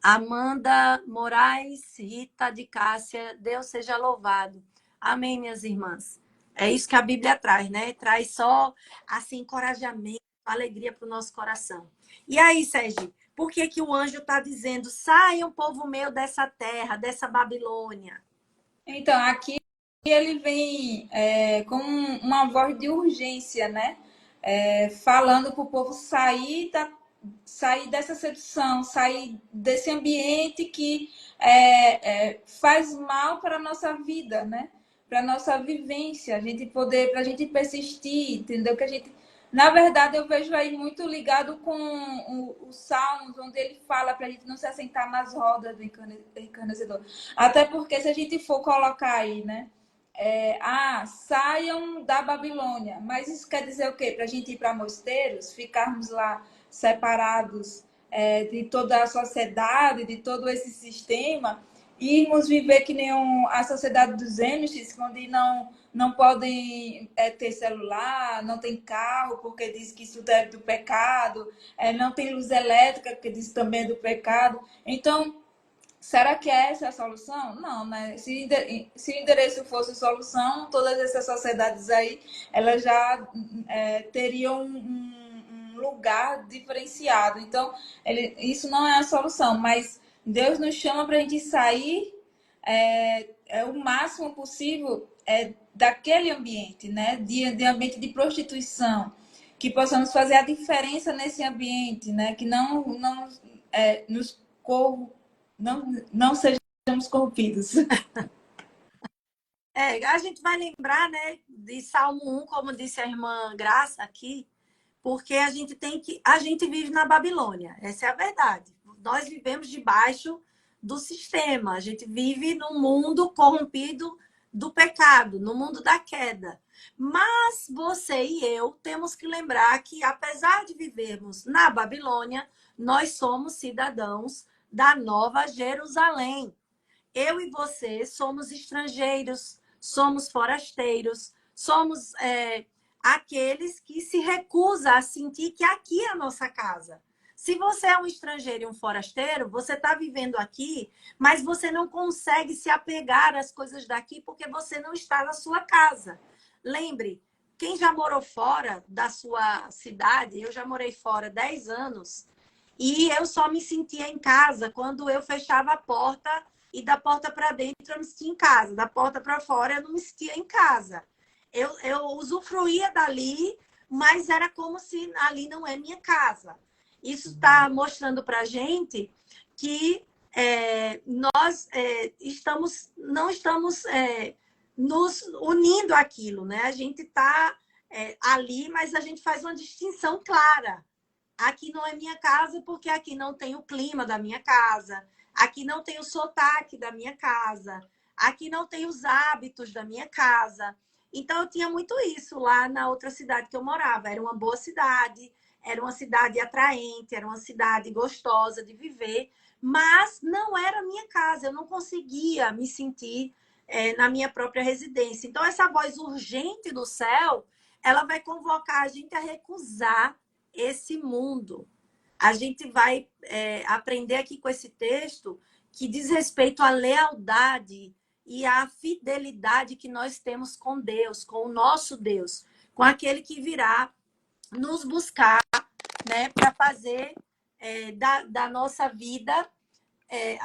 Amanda Moraes, Rita de Cássia, Deus seja louvado. Amém, minhas irmãs. É isso que a Bíblia traz, né? Traz só, assim, encorajamento, alegria para o nosso coração. E aí, Sérgio, por que o anjo está dizendo, saiam, povo meu, dessa terra, dessa Babilônia? Então, aqui ele vem com uma voz de urgência, né? Falando para o povo sair dessa sedução, sair desse ambiente que faz mal para a nossa vida, né? Para a nossa vivência, para a gente persistir, entendeu? Que a gente, na verdade, eu vejo aí muito ligado com o Salmos, onde ele fala para a gente não se assentar nas rodas do encarnecedor. Até porque se a gente for colocar aí, né? Saiam da Babilônia. Mas isso quer dizer o quê? Para a gente ir para mosteiros, ficarmos lá separados de toda a sociedade, de todo esse sistema, irmos viver que nem a sociedade dos Amish, onde não podem ter celular, não tem carro, porque diz que isso é do pecado, não tem luz elétrica, porque diz também é do pecado. Então, será que essa é a solução? Não, né? Se o endereço fosse solução, todas essas sociedades aí, elas já teriam um lugar diferenciado. Então, isso não é a solução, mas Deus nos chama para a gente sair o máximo possível daquele ambiente, né? De ambiente de prostituição, que possamos fazer a diferença nesse ambiente, né? Que não nos não sejamos corrompidos. A gente vai lembrar, né, de Salmo 1, como disse a irmã Graça aqui, porque a gente vive na Babilônia, essa é a verdade. Nós vivemos debaixo do sistema, a gente vive num mundo corrompido do pecado, no mundo da queda. Mas você e eu temos que lembrar que, apesar de vivermos na Babilônia, nós somos cidadãos da Nova Jerusalém. Eu e você somos estrangeiros, somos forasteiros, somos aqueles que se recusam a sentir que aqui é a nossa casa. Se você é um estrangeiro e um forasteiro, você está vivendo aqui, mas você não consegue se apegar às coisas daqui porque você não está na sua casa. Lembre, quem já morou fora da sua cidade, eu já morei fora 10 anos, e eu só me sentia em casa quando eu fechava a porta e da porta para dentro eu me sentia em casa, da porta para fora eu não me sentia em casa. Eu usufruía dali, mas era como se ali não é minha casa. Isso está mostrando para a gente que nós não estamos nos unindo àquilo, né? A gente está ali, mas a gente faz uma distinção clara. Aqui não é minha casa porque aqui não tem o clima da minha casa, aqui não tem o sotaque da minha casa, aqui não tem os hábitos da minha casa. Então, eu tinha muito isso lá na outra cidade que eu morava. Era uma boa cidade, era uma cidade atraente, era uma cidade gostosa de viver, mas não era minha casa, eu não conseguia me sentir na minha própria residência. Então, essa voz urgente do céu, ela vai convocar a gente a recusar esse mundo. A gente vai aprender aqui com esse texto que diz respeito à lealdade e à fidelidade que nós temos com Deus, com o nosso Deus, com aquele que virá nos buscar, né, para fazer da nossa vida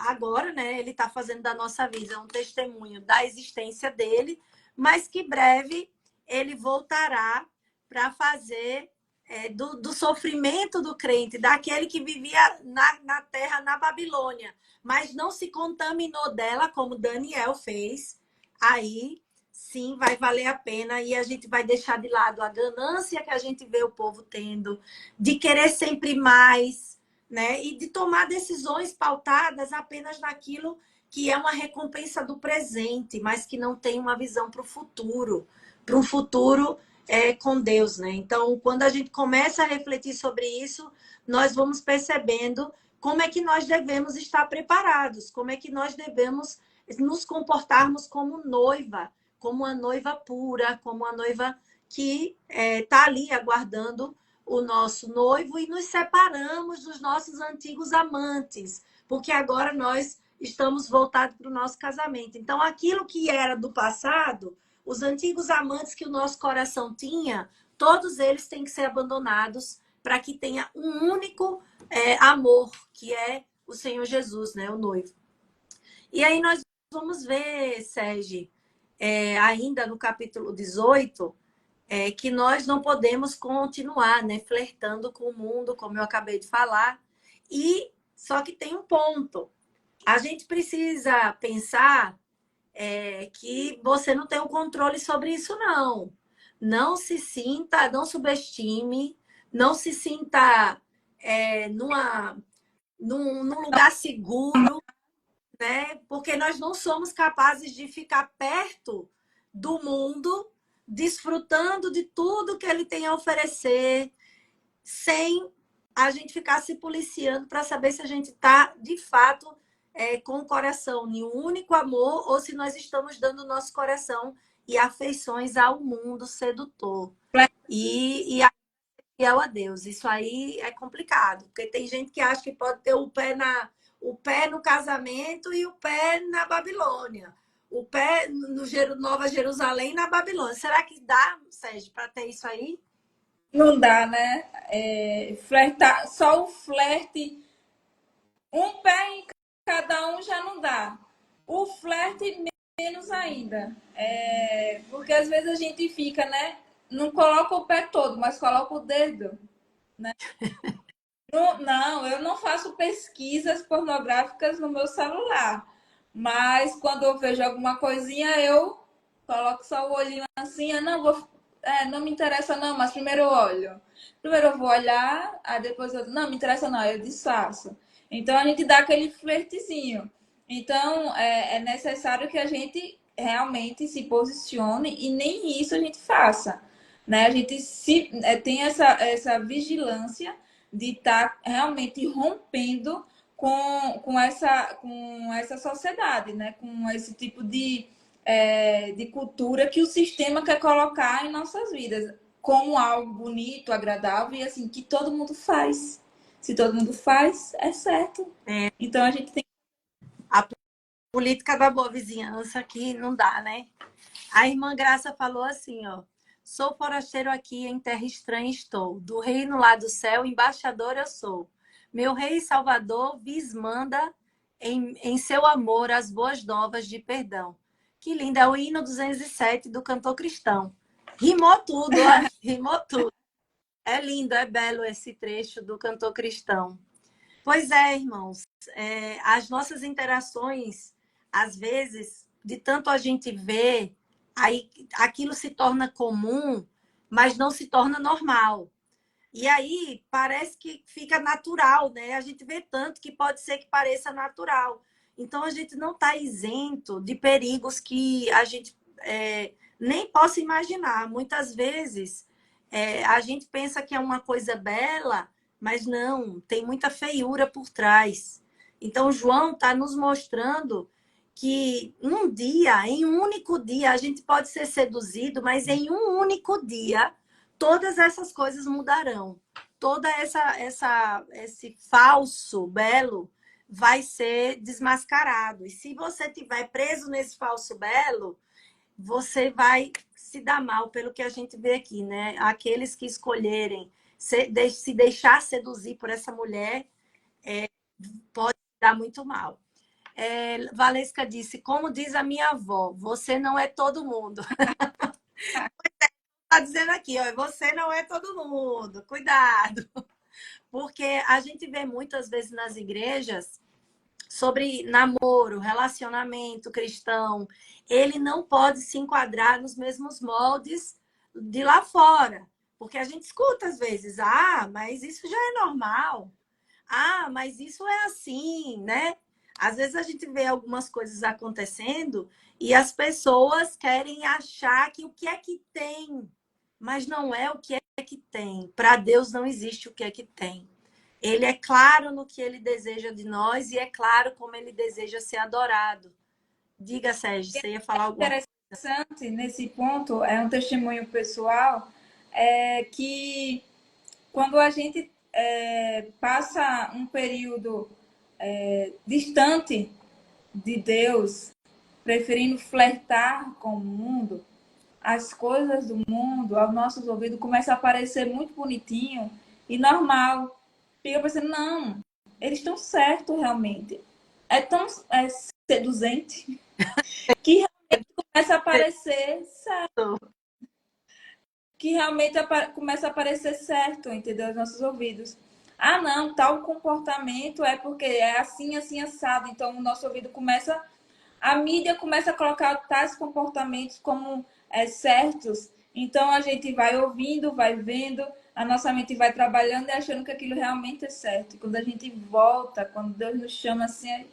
agora, né? Ele está fazendo da nossa vida um testemunho da existência dele, mas que breve ele voltará para fazer do sofrimento do crente, daquele que vivia na terra, na Babilônia, mas não se contaminou dela, como Daniel fez. Aí sim vai valer a pena e a gente vai deixar de lado a ganância que a gente vê o povo tendo, de querer sempre mais, né? E de tomar decisões pautadas apenas naquilo que é uma recompensa do presente, mas que não tem uma visão para um futuro com Deus, né? Então, quando a gente começa a refletir sobre isso, nós vamos percebendo como é que nós devemos estar preparados, como é que nós devemos nos comportarmos como noiva, como uma noiva pura, como uma noiva que está ali aguardando o nosso noivo e nos separamos dos nossos antigos amantes, porque agora nós estamos voltados para o nosso casamento. Então, aquilo que era do passado, os antigos amantes que o nosso coração tinha, todos eles têm que ser abandonados para que tenha um único amor, que é o Senhor Jesus, né, o noivo. E aí nós vamos ver, Sérgio, ainda no capítulo 18, que nós não podemos continuar, né, flertando com o mundo, como eu acabei de falar. E só que tem um ponto. A gente precisa pensar que você não tem o controle sobre isso, não. Não se sinta, não subestime, não se sinta num lugar seguro, né? Porque nós não somos capazes de ficar perto do mundo, desfrutando de tudo que ele tem a oferecer, sem a gente ficar se policiando para saber se a gente está, de fato, com o coração em um único amor ou se nós estamos dando nosso coração e afeições ao mundo sedutor. E fiel a Deus. Isso aí é complicado, porque tem gente que acha que pode ter o pé no casamento e o pé na Babilônia. O pé no Nova Jerusalém e na Babilônia. Será que dá, Sérgio, para ter isso aí? Não dá, né? Flertar, só o flerte, um pé em cada um já não dá. O flerte menos ainda. Porque às vezes a gente fica, né? Não coloca o pé todo, mas coloca o dedo, né? Não, eu não faço pesquisas pornográficas no meu celular. Mas quando eu vejo alguma coisinha, eu coloco só o olhinho assim, não me interessa não, mas primeiro eu olho. Primeiro eu vou olhar, aí depois eu, não me interessa não, eu disfarço. Então a gente dá aquele flertezinho. Então é necessário que a gente realmente se posicione e nem isso a gente faça, né? A gente tem essa vigilância de estar realmente rompendo com essa sociedade, né? Com esse tipo de de cultura que o sistema quer colocar em nossas vidas como algo bonito, agradável e assim que todo mundo faz. Se todo mundo faz, é certo. É, Então a gente tem a política da boa vizinhança que não dá, né? A irmã Graça falou assim, ó. Sou forasteiro aqui, em terra estranha estou. Do reino lá do céu, embaixador eu sou. Meu rei e salvador vis manda em seu amor as boas novas de perdão. Que lindo, é o hino 207 do cantor cristão. Rimou tudo, ó. Rimou tudo. É lindo, é belo esse trecho do cantor cristão. Pois é, irmãos. As nossas interações, às vezes, de tanto a gente ver, aí aquilo se torna comum, mas não se torna normal. E aí parece que fica natural, né? A gente vê tanto que pode ser que pareça natural. Então a gente não está isento de perigos que a gente nem possa imaginar. Muitas vezes a gente pensa que é uma coisa bela, mas não, tem muita feiura por trás. Então João está nos mostrando que um dia, em um único dia, a gente pode ser seduzido, mas em um único dia todas essas coisas mudarão. Toda esse falso belo vai ser desmascarado. E se você estiver preso nesse falso belo, você vai se dar mal pelo que a gente vê aqui, né? Aqueles que escolherem se deixar seduzir por essa mulher pode dar muito mal. Valesca disse, como diz a minha avó, você não é todo mundo. Tá dizendo aqui, ó, você não é todo mundo, cuidado. Porque a gente vê muitas vezes nas igrejas sobre namoro, relacionamento cristão. Ele não pode se enquadrar nos mesmos moldes de lá fora. Porque a gente escuta às vezes, mas isso já é normal. Mas isso é assim, né? Às vezes a gente vê algumas coisas acontecendo e as pessoas querem achar que o que é que tem, mas não é o que é que tem. Para Deus não existe o que é que tem. Ele é claro no que ele deseja de nós e é claro como ele deseja ser adorado. Diga, Sérgio, você ia falar alguma coisa? interessante nesse ponto, é um testemunho pessoal, que quando a gente passa um período distante de Deus, preferindo flertar com o mundo, as coisas do mundo, aos nossos ouvidos, começa a parecer muito bonitinho e normal. Fica pensando, não, eles estão certos realmente. É tão seduzente que realmente começa a parecer certo. Que realmente começa a parecer certo, entendeu? Aos nossos ouvidos. Ah, não, tal comportamento é porque é assim, assim, assado. Então, o nosso ouvido começa... A mídia começa a colocar tais comportamentos como certos. Então, a gente vai ouvindo, vai vendo, a nossa mente vai trabalhando e achando que aquilo realmente é certo. E quando a gente volta, quando Deus nos chama assim,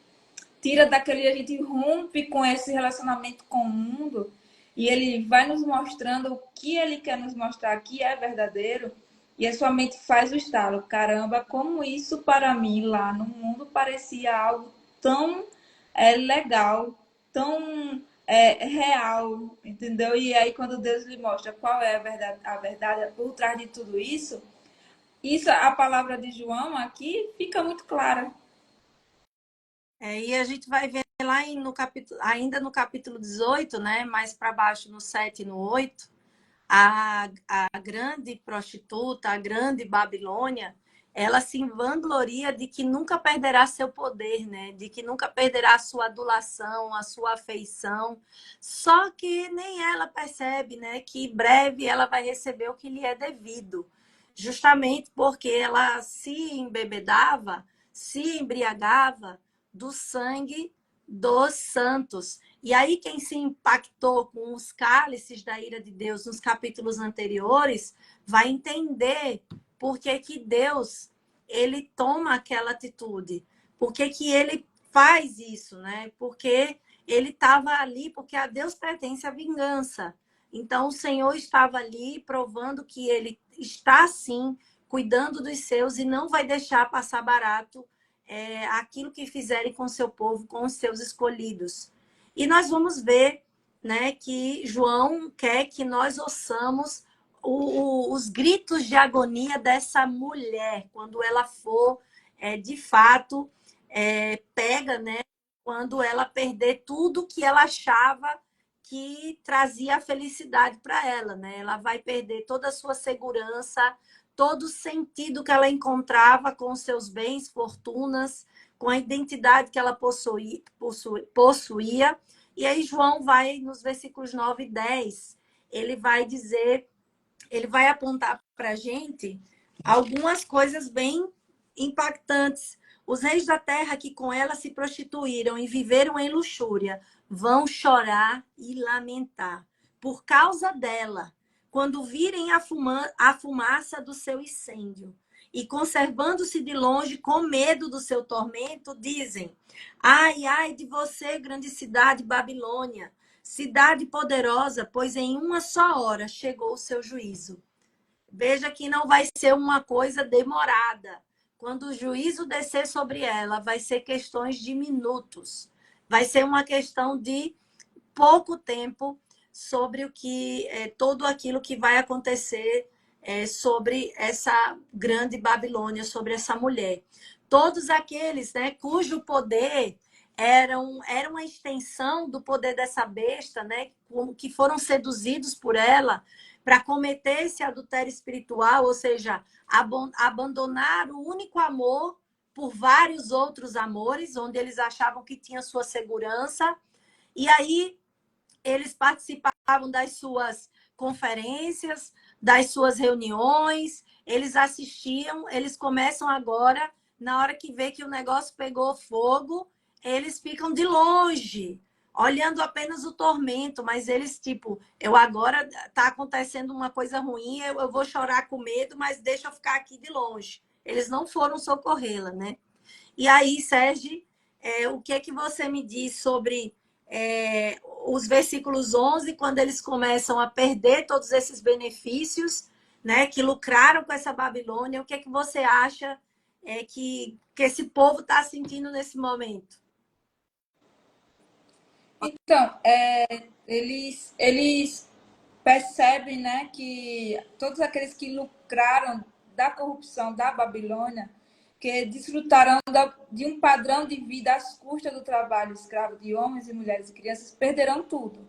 tira daquele, a gente rompe com esse relacionamento com o mundo e ele vai nos mostrando o que ele quer nos mostrar que é verdadeiro e a sua mente faz o estalo. Caramba, como isso para mim lá no mundo parecia algo tão legal, tão real, entendeu? E aí quando Deus lhe mostra qual é a verdade por trás de tudo isso, a palavra de João aqui fica muito clara. E a gente vai ver lá no capítulo, ainda no capítulo 18, né? Mais para baixo, no 7 e no 8, a grande prostituta, a grande Babilônia, ela se vangloria de que nunca perderá seu poder, né? De que nunca perderá a sua adulação, a sua afeição. Só que nem ela percebe, né? Que em breve ela vai receber o que lhe é devido. Justamente porque ela se embebedava, se embriagava do sangue dos santos. E aí, quem se impactou com os cálices da ira de Deus nos capítulos anteriores, vai entender por que que Deus ele toma aquela atitude. Por que que ele faz isso, né? Porque ele estava ali, porque a Deus pertence a vingança. Então, o Senhor estava ali provando que ele está, sim, cuidando dos seus e não vai deixar passar barato aquilo que fizerem com o seu povo, com os seus escolhidos. E nós vamos ver né, que João quer que nós ouçamos os gritos de agonia dessa mulher, quando ela for, de fato, pega, né, quando ela perder tudo que ela achava que trazia a felicidade para ela, né? Ela vai perder toda a sua segurança, todo o sentido que ela encontrava com os seus bens, fortunas, com a identidade que ela possuía. E aí João vai, nos versículos 9 e 10, ele vai dizer, ele vai apontar para a gente algumas coisas bem impactantes. Os reis da terra que com ela se prostituíram e viveram em luxúria vão chorar e lamentar por causa dela, quando virem a fumaça do seu incêndio. E conservando-se de longe com medo do seu tormento, dizem: ai, ai de você, grande cidade Babilônia, cidade poderosa, pois em uma só hora chegou o seu juízo. Veja que não vai ser uma coisa demorada. Quando o juízo descer sobre ela, vai ser questões de minutos. Vai ser uma questão de pouco tempo sobre o que todo aquilo que vai acontecer sobre essa grande Babilônia, sobre essa mulher. Todos aqueles, né, cujo poder era uma extensão do poder dessa besta, né, que foram seduzidos por ela para cometer esse adultério espiritual, ou seja, abandonar o único amor por vários outros amores, onde eles achavam que tinha sua segurança. E aí eles participavam das suas conferências, das suas reuniões, eles assistiam, eles começam agora, na hora que vê que o negócio pegou fogo, eles ficam de longe, olhando apenas o tormento, mas eles, tipo, eu agora tá acontecendo uma coisa ruim, eu vou chorar com medo, mas deixa eu ficar aqui de longe. Eles não foram socorrê-la, né? E aí, Sérgio, o que é que você me diz sobre os versículos 11, quando eles começam a perder todos esses benefícios, né, que lucraram com essa Babilônia? O que é que você acha que esse povo está sentindo nesse momento? Então, eles percebem, né, que todos aqueles que lucraram da corrupção da Babilônia, que desfrutaram de um padrão de vida às custas do trabalho escravo de homens e mulheres e crianças, perderão tudo.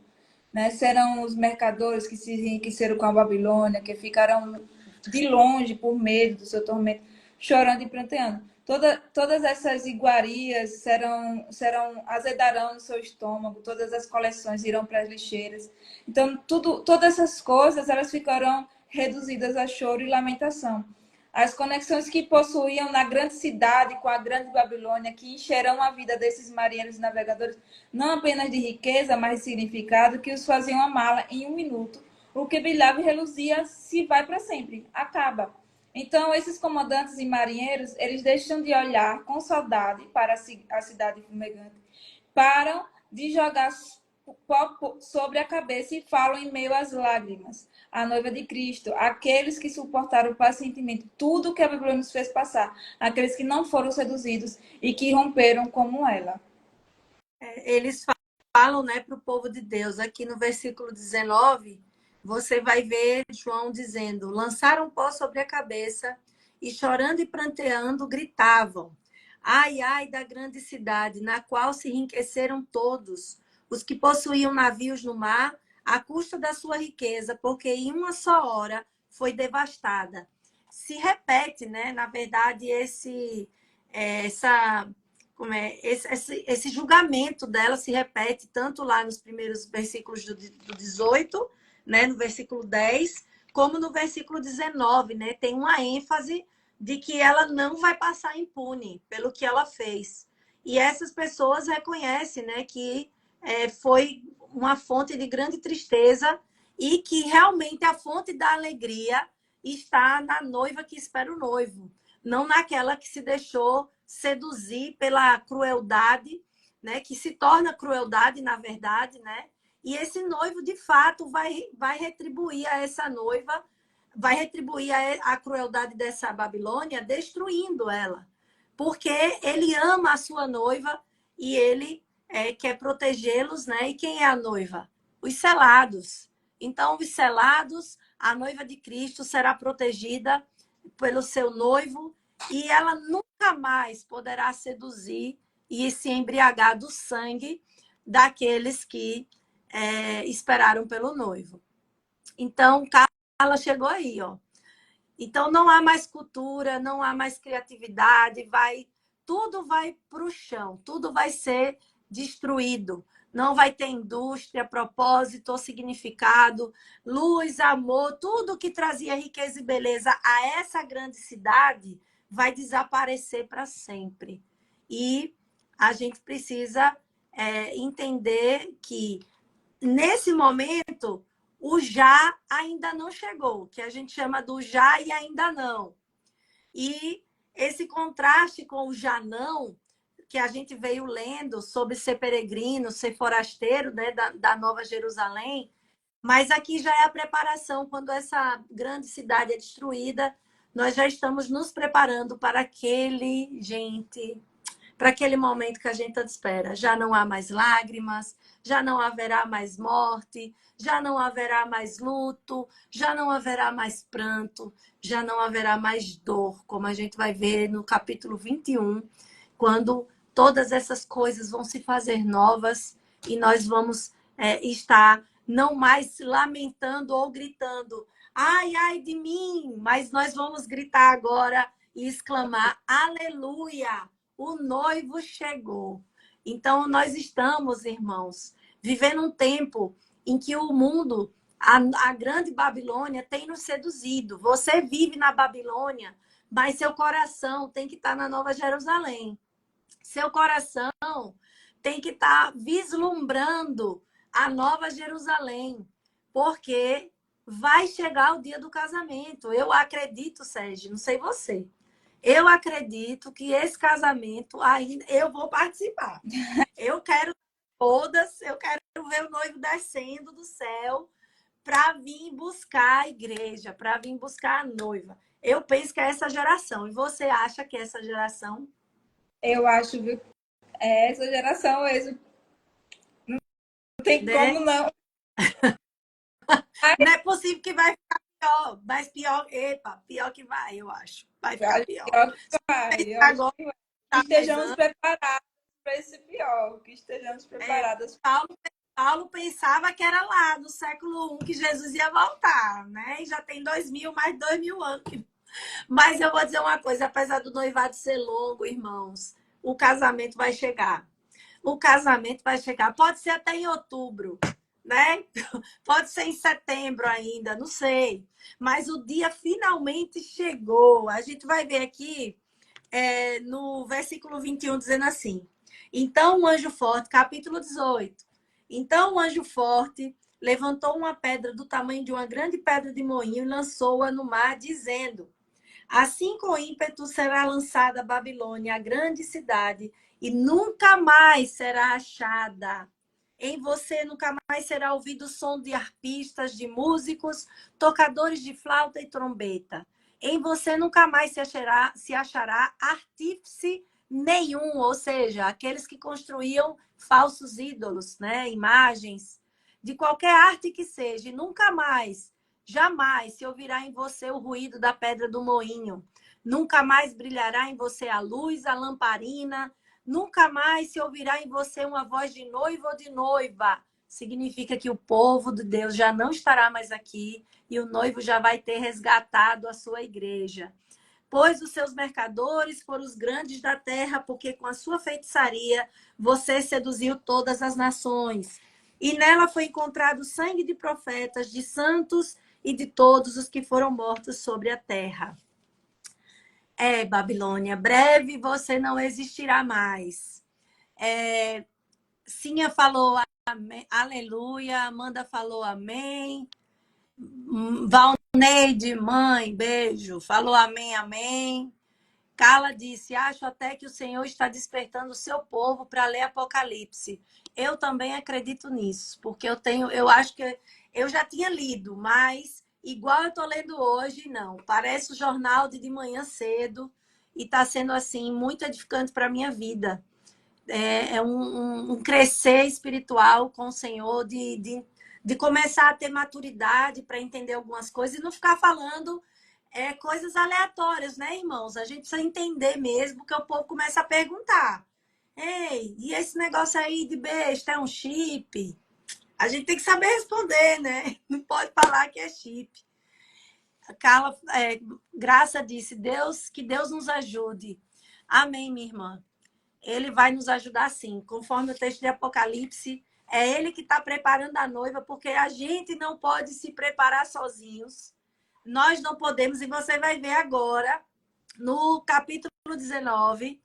Né? Serão os mercadores que se enriqueceram com a Babilônia, que ficarão de longe por medo do seu tormento, chorando e pranteando. Todas essas iguarias azedarão no seu estômago, todas as coleções irão para as lixeiras. Então, todas essas coisas elas ficarão reduzidas a choro e lamentação. As conexões que possuíam na grande cidade com a grande Babilônia, que encherão a vida desses marinheiros e navegadores, não apenas de riqueza, mas de significado, que os faziam amá-la em um minuto. O que brilhava e reluzia se vai para sempre, acaba. Então, esses comandantes e marinheiros, eles deixam de olhar com saudade para a cidade fumegante, param de jogar pó sobre a cabeça e falam em meio às lágrimas. A noiva de Cristo, aqueles que suportaram pacientemente tudo que a Bíblia nos fez passar, aqueles que não foram seduzidos e que romperam como ela. Eles falam, né, para o povo de Deus. Aqui no versículo 19, você vai ver João dizendo: lançaram pó sobre a cabeça e chorando e pranteando gritavam: ai, ai da grande cidade, na qual se enriqueceram todos os que possuíam navios no mar, à custa da sua riqueza, porque em uma só hora foi devastada. Se repete, né, na verdade, esse julgamento dela se repete tanto lá nos primeiros versículos do 18, né, no versículo 10, como no versículo 19, né? Tem uma ênfase de que ela não vai passar impune pelo que ela fez. E essas pessoas reconhecem, né, que foi uma fonte de grande tristeza e que realmente a fonte da alegria está na noiva que espera o noivo, não naquela que se deixou seduzir pela crueldade, né, que se torna crueldade, na verdade, né? E esse noivo, de fato, vai retribuir a essa noiva, vai retribuir a crueldade dessa Babilônia, destruindo ela. Porque ele ama a sua noiva e ele quer protegê-los, né? E quem é a noiva? os selados. Então, os selados, a noiva de Cristo será protegida pelo seu noivo e ela nunca mais poderá seduzir e se embriagar do sangue daqueles que esperaram pelo noivo. Então, Carla chegou aí, ó. Então, não há mais cultura, não há mais criatividade, tudo vai para o chão, tudo vai ser destruído. Não vai ter indústria, propósito ou significado, luz, amor, tudo que trazia riqueza e beleza a essa grande cidade vai desaparecer para sempre. E a gente precisa entender que, nesse momento, o já ainda não chegou, que a gente chama do já e ainda não. E esse contraste com o já não, que a gente veio lendo sobre ser peregrino, ser forasteiro, né, da Nova Jerusalém, mas aqui já é a preparação. Quando essa grande cidade é destruída, nós já estamos nos preparando para aquele momento que a gente tanto espera. Já não há mais lágrimas, já não haverá mais morte, já não haverá mais luto, já não haverá mais pranto, já não haverá mais dor, como a gente vai ver no capítulo 21, quando todas essas coisas vão se fazer novas e nós vamos estar não mais lamentando ou gritando, ai, ai de mim, mas nós vamos gritar agora e exclamar, aleluia, o noivo chegou. Então, nós estamos, irmãos, vivendo um tempo em que o mundo, a grande Babilônia, tem nos seduzido. Você vive na Babilônia, mas seu coração tem que estar na Nova Jerusalém. Seu coração tem que estar vislumbrando a Nova Jerusalém, porque vai chegar o dia do casamento. Eu acredito, Sérgio, não sei você. Eu acredito que esse casamento ainda eu vou participar. Eu quero todas, eu quero ver o noivo descendo do céu para vir buscar a igreja, para vir buscar a noiva. Eu penso que é essa geração. E você acha que é essa geração? Eu acho, viu? É essa geração mesmo. Não tem como não. Não é possível que vai ficar pior, mas pior, epa, pior que vai, eu acho. Vai ficar pior. Pior que vai. Eu acho Agora que vai. Que tá estejamos pesando. preparados para esse pior. Que estejamos preparados. Paulo pensava que era lá do século I que Jesus ia voltar, né? E já tem 2000, mais de 2000 anos. Mas eu vou dizer uma coisa, apesar do noivado ser longo, irmãos, o casamento vai chegar. O casamento vai chegar. Pode ser até em outubro, né? Pode ser em setembro ainda, não sei. Mas o dia finalmente chegou. A gente vai ver aqui no versículo 21 dizendo assim: então o anjo forte, capítulo 18. Então o anjo forte levantou uma pedra do tamanho de uma grande pedra de moinho e lançou-a no mar, dizendo: assim com ímpeto será lançada a Babilônia, a grande cidade, e nunca mais será achada. Em você nunca mais será ouvido o som de arpistas, de músicos, tocadores de flauta e trombeta. Em você nunca mais se achará artífice nenhum, ou seja, aqueles que construíam falsos ídolos, né? Imagens, de qualquer arte que seja, e nunca mais, jamais se ouvirá em você o ruído da pedra do moinho. Nunca mais brilhará em você a luz, a lamparina. Nunca mais se ouvirá em você uma voz de noivo ou de noiva. Significa que o povo de Deus já não estará mais aqui e o noivo já vai ter resgatado a sua igreja. Pois os seus mercadores foram os grandes da terra, porque com a sua feitiçaria você seduziu todas as nações. E nela foi encontrado sangue de profetas, de santos e de todos os que foram mortos sobre a terra. Babilônia, breve você não existirá mais. Sinha falou amém, aleluia, Amanda falou amém, Valneide, mãe, beijo, falou amém, amém. Carla disse, acho até que o Senhor está despertando o seu povo para ler Apocalipse. Eu também acredito nisso, porque eu acho que eu já tinha lido, mas igual eu estou lendo hoje, não. Parece o jornal de manhã cedo e está sendo assim muito edificante para a minha vida. É um crescer espiritual com o Senhor, de de começar a ter maturidade para entender algumas coisas e não ficar falando coisas aleatórias, né, irmãos? A gente precisa entender mesmo, que o povo começa a perguntar. Ei, e esse negócio aí de besta é um chip? A gente tem que saber responder, né? Não pode falar que é chip. A Carla, Graça disse, que Deus nos ajude. Amém, minha irmã. Ele vai nos ajudar sim. Conforme o texto de Apocalipse, é ele que está preparando a noiva, porque a gente não pode se preparar sozinhos. Nós não podemos, e você vai ver agora, no capítulo 19,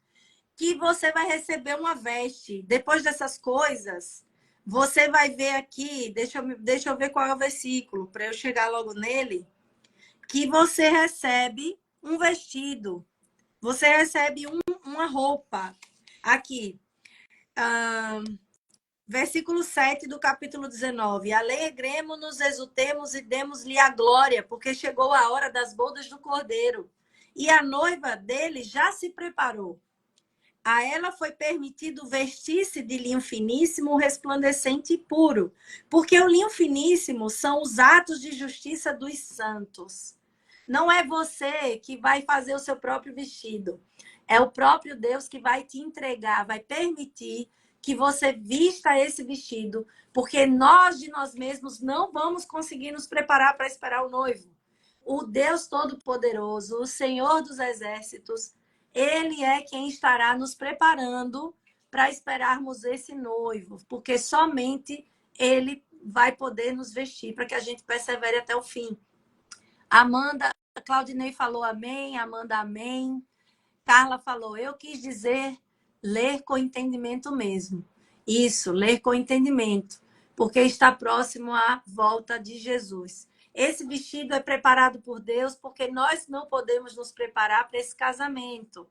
que você vai receber uma veste. Depois dessas coisas, você vai ver aqui, deixa eu ver qual é o versículo, para eu chegar logo nele, que você recebe um vestido, você recebe uma roupa. Aqui, versículo 7 do capítulo 19. Alegremos-nos, exultemos e demos-lhe a glória, porque chegou a hora das bodas do Cordeiro. E a noiva dele já se preparou. A ela foi permitido vestir-se de linho finíssimo, resplandecente e puro, porque o linho finíssimo são os atos de justiça dos santos. Não é você que vai fazer o seu próprio vestido. É o próprio Deus que vai te entregar, vai permitir que você vista esse vestido, porque nós de nós mesmos não vamos conseguir nos preparar para esperar o noivo. O Deus Todo-Poderoso, o Senhor dos Exércitos, ele é quem estará nos preparando para esperarmos esse noivo, porque somente ele vai poder nos vestir para que a gente persevere até o fim. Amanda, Claudinei falou amém, Amanda amém. Carla falou, eu quis dizer ler com entendimento mesmo. Isso, ler com entendimento, porque está próximo à volta de Jesus. Esse vestido é preparado por Deus, porque nós não podemos nos preparar para esse casamento.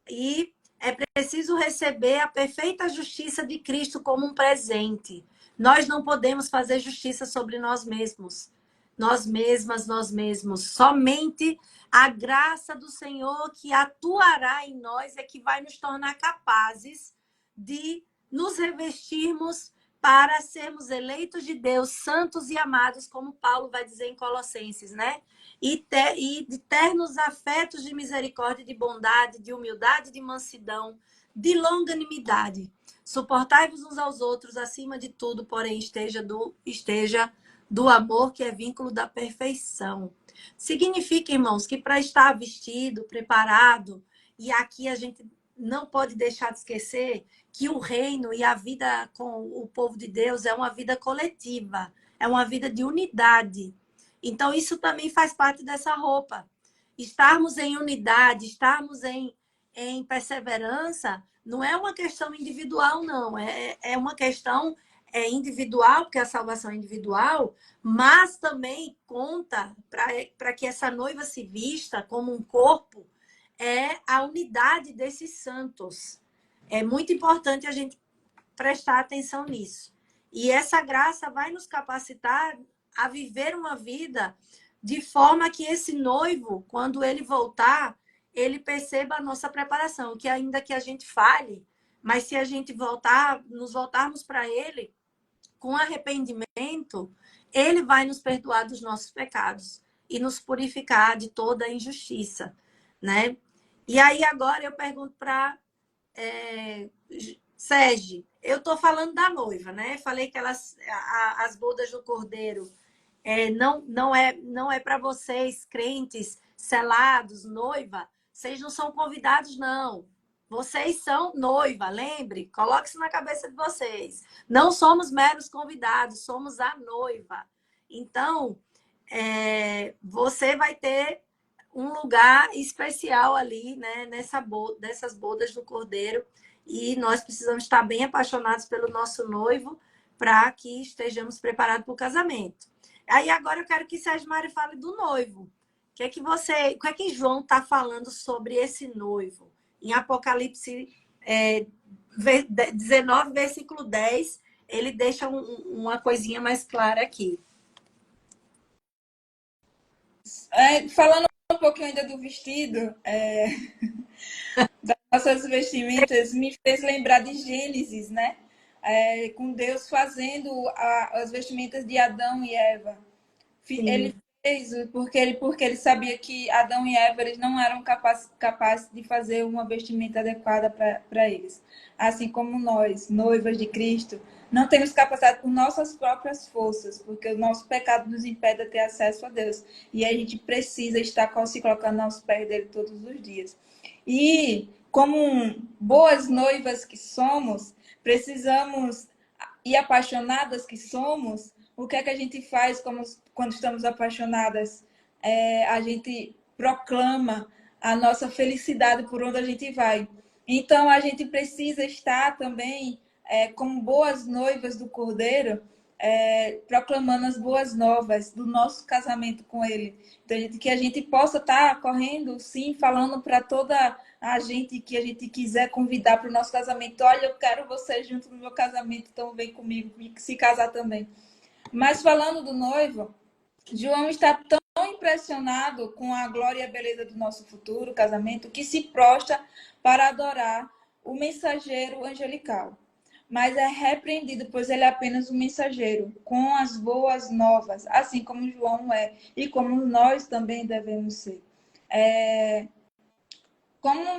E é preciso receber a perfeita justiça de Cristo como um presente. Nós não podemos fazer justiça sobre nós mesmos. Nós mesmas, nós mesmos. Somente a graça do Senhor que atuará em nós é que vai nos tornar capazes de nos revestirmos para sermos eleitos de Deus, santos e amados, como Paulo vai dizer em Colossenses, né? E de ternos afetos de misericórdia, de bondade, de humildade, de mansidão, de longanimidade. Suportai-vos uns aos outros, acima de tudo, porém esteja do amor, que é vínculo da perfeição. Significa, irmãos, que para estar vestido, preparado, e aqui a gente não pode deixar de esquecer que o reino e a vida com o povo de Deus é uma vida coletiva, é uma vida de unidade. Então, isso também faz parte dessa roupa. Estarmos em unidade, estarmos em perseverança, não é uma questão individual, não. É uma questão individual, porque a salvação é individual, mas também conta para que essa noiva se vista como um corpo, é a unidade desses santos. É muito importante a gente prestar atenção nisso. E essa graça vai nos capacitar a viver uma vida de forma que esse noivo, quando ele voltar, ele perceba a nossa preparação, que ainda que a gente falhe, mas se a gente nos voltarmos para ele com arrependimento, ele vai nos perdoar dos nossos pecados e nos purificar de toda a injustiça, né? E aí agora eu pergunto para Sérgio, eu estou falando da noiva, né? Falei que as bodas do Cordeiro não é para vocês, crentes, selados, noiva. Vocês não são convidados, não. Vocês são noiva, lembre, coloque isso na cabeça de vocês. Não somos meros convidados, somos a noiva. Então, você vai ter um lugar especial ali, né, dessas bodas do Cordeiro. E nós precisamos estar bem apaixonados pelo nosso noivo para que estejamos preparados para o casamento. Aí agora eu quero que Sérgio Mário fale do noivo. O que é que João está falando sobre esse noivo? Em Apocalipse 19, versículo 10, ele deixa uma coisinha mais clara aqui. Falando um pouquinho ainda do vestido, das nossas vestimentas, me fez lembrar de Gênesis, né? com Deus fazendo as vestimentas de Adão e Eva. Ele Sim, fez porque ele sabia que Adão e Eva eles não eram capazes de fazer uma vestimenta adequada para eles. Assim como nós, noivas de Cristo, não temos capacidade por nossas próprias forças, porque o nosso pecado nos impede de ter acesso a Deus. E a gente precisa estar se colocando aos pés dele todos os dias. E como boas noivas que somos, precisamos, e apaixonadas que somos, o que é que a gente faz quando estamos apaixonadas? A gente proclama a nossa felicidade por onde a gente vai. Então, a gente precisa estar também, como boas noivas do Cordeiro, proclamando as boas novas do nosso casamento com ele. Então, que a gente possa estar correndo, sim, falando para toda a gente que a gente quiser convidar para o nosso casamento. Olha, eu quero você junto no meu casamento, então vem comigo e se casar também. Mas falando do noivo, João está tão impressionado com a glória e a beleza do nosso futuro casamento que se prostra para adorar o mensageiro angelical. Mas é repreendido, pois ele é apenas um mensageiro, com as boas novas, assim como João é, e como nós também devemos ser. Como,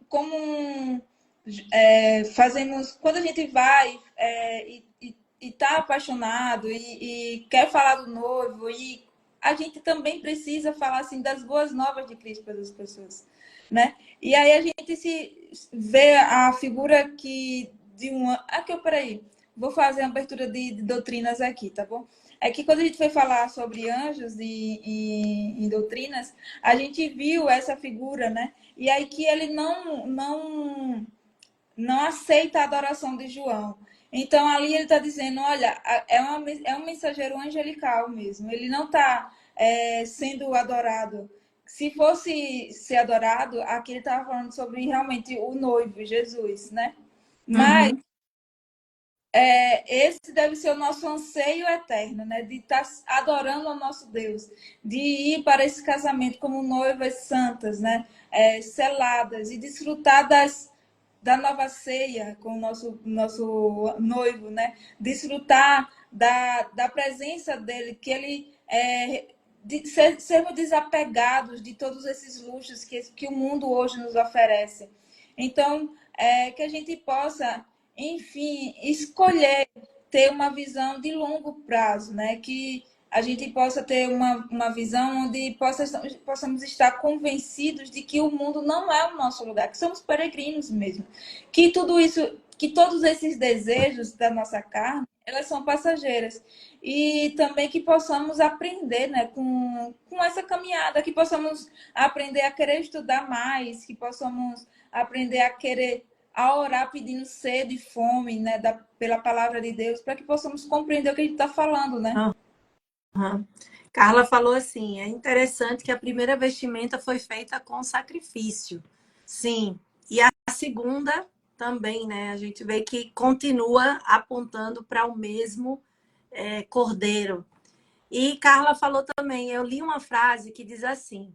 como fazemos, quando a gente vai e está apaixonado e quer falar do noivo, e a gente também precisa falar assim das boas novas de Cristo para as pessoas, né? E aí a gente se vê a figura que de uma. Aqui, peraí, vou fazer uma abertura de doutrinas aqui, tá bom? É que quando a gente foi falar sobre anjos e doutrinas, a gente viu essa figura, né? E aí que ele não aceita a adoração de João. Então, ali ele está dizendo, olha, é um mensageiro angelical mesmo. Ele não está sendo adorado. Se fosse ser adorado, aqui ele estava falando sobre realmente o noivo, Jesus, né? Mas uhum. esse deve ser o nosso anseio eterno, né? De estar adorando ao nosso Deus, de ir para esse casamento como noivas santas, né? Seladas e desfrutar da nova ceia com o nosso noivo, né? Desfrutar da presença dele, que ele sermos desapegados de todos esses luxos que o mundo hoje nos oferece. Então, que a gente possa, enfim, escolher ter uma visão de longo prazo, né? Que a gente possa ter uma visão onde possamos estar convencidos de que o mundo não é o nosso lugar, que somos peregrinos mesmo. Que tudo isso, que todos esses desejos da nossa carne, elas são passageiras. E também que possamos aprender, né, com essa caminhada, que possamos aprender a querer estudar mais, que possamos aprender a querer a orar pedindo sede e fome, né, pela palavra de Deus, para que possamos compreender o que a gente está falando, né? Uhum. Carla falou assim: é interessante que a primeira vestimenta foi feita com sacrifício. Sim. E a segunda também, né? A gente vê que continua apontando para o mesmo cordeiro. E Carla falou também: eu li uma frase que diz assim: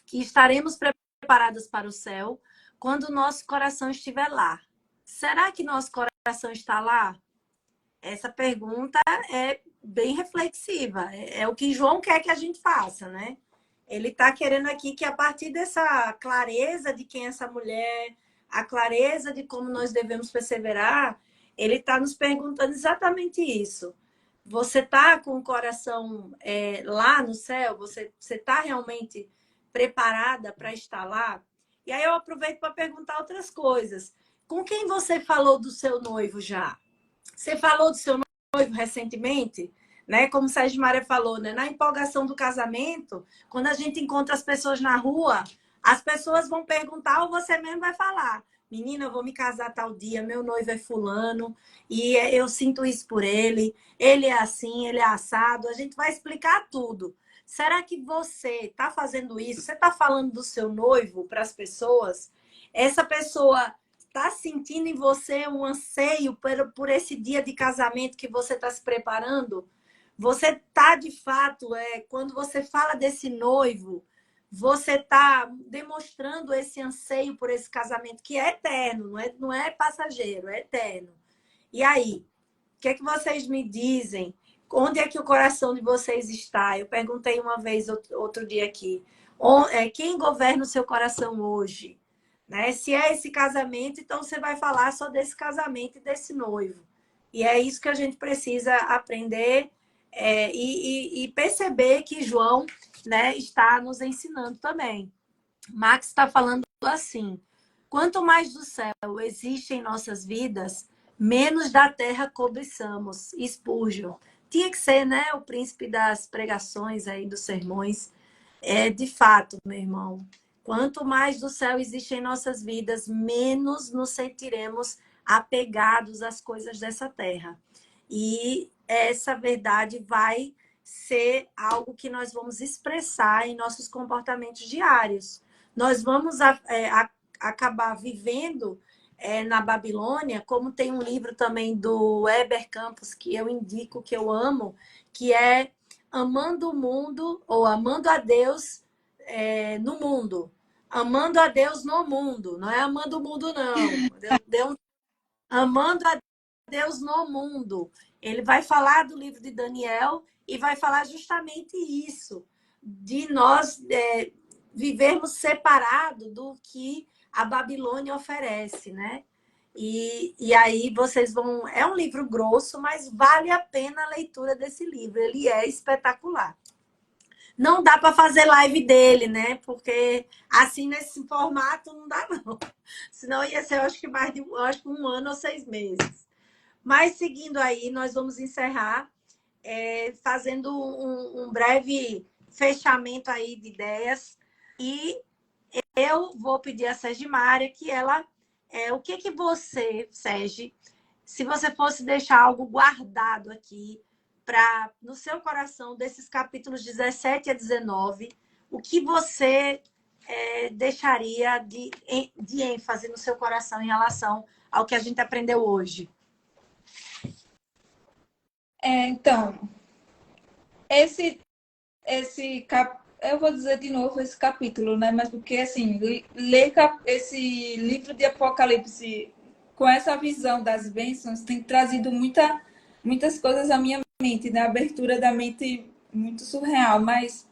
que estaremos preparados para o céu quando o nosso coração estiver lá. Será que nosso coração está lá? Essa pergunta é bem reflexiva. É o que João quer que a gente faça, né? Ele está querendo aqui que a partir dessa clareza de quem é essa mulher, a clareza de como nós devemos perseverar, ele está nos perguntando exatamente isso. Você está com o coração lá no céu? Você está realmente preparada para estar lá? E aí eu aproveito para perguntar outras coisas. Com quem você falou do seu noivo já? Você falou do seu noivo recentemente, né? Como o Sérgio Maria falou, né? Na empolgação do casamento, quando a gente encontra as pessoas na rua, as pessoas vão perguntar ou você mesmo vai falar: menina, eu vou me casar tal dia, meu noivo é fulano e eu sinto isso por ele é assim, ele é assado. A gente vai explicar tudo. Será que você está fazendo isso? Você está falando do seu noivo para as pessoas? Essa pessoa está sentindo em você um anseio por esse dia de casamento que você está se preparando? Você está, de fato, quando você fala desse noivo, você está demonstrando esse anseio por esse casamento que é eterno, não é passageiro, é eterno. E aí, o que é que vocês me dizem? Onde é que o coração de vocês está? Eu perguntei uma vez, outro dia aqui. Quem governa o seu coração hoje? Né? Se é esse casamento, então você vai falar só desse casamento e desse noivo. E é isso que a gente precisa aprender e perceber que João, né, está nos ensinando também. Max está falando assim: quanto mais do céu existe em nossas vidas, menos da terra cobiçamos. Spurgeon. Tinha que ser, né, o príncipe das pregações aí, dos sermões. De fato, meu irmão, quanto mais do céu existe em nossas vidas, menos nos sentiremos apegados às coisas dessa terra. E essa verdade vai ser algo que nós vamos expressar em nossos comportamentos diários. Nós vamos acabar vivendo na Babilônia, como tem um livro também do Heber Campos, que eu indico, que eu amo, que é Amando o Mundo, ou Amando a Deus no Mundo. Amando a Deus no mundo, não é amando o mundo, não. Amando a Deus no mundo. Ele vai falar do livro de Daniel e vai falar justamente isso, de nós vivermos separado do que a Babilônia oferece, né? E aí vocês vão... É um livro grosso, mas vale a pena a leitura desse livro. Ele é espetacular. Não dá para fazer live dele, né? Porque assim, nesse formato, não dá, não. Senão ia ser, eu acho que mais de um ano ou 6 meses. Mas seguindo aí, nós vamos encerrar fazendo um breve fechamento aí de ideias. E eu vou pedir a Sergimária que ela... o que você, Sergi, se você fosse deixar algo guardado aqui no seu coração, desses capítulos 17 a 19, o que você deixaria de ênfase no seu coração em relação ao que a gente aprendeu hoje? Então, eu vou dizer de novo esse capítulo, né? Mas porque, assim, ler esse livro de Apocalipse com essa visão das bênçãos tem trazido muitas coisas à minha mente, né? Abertura da mente muito surreal, mas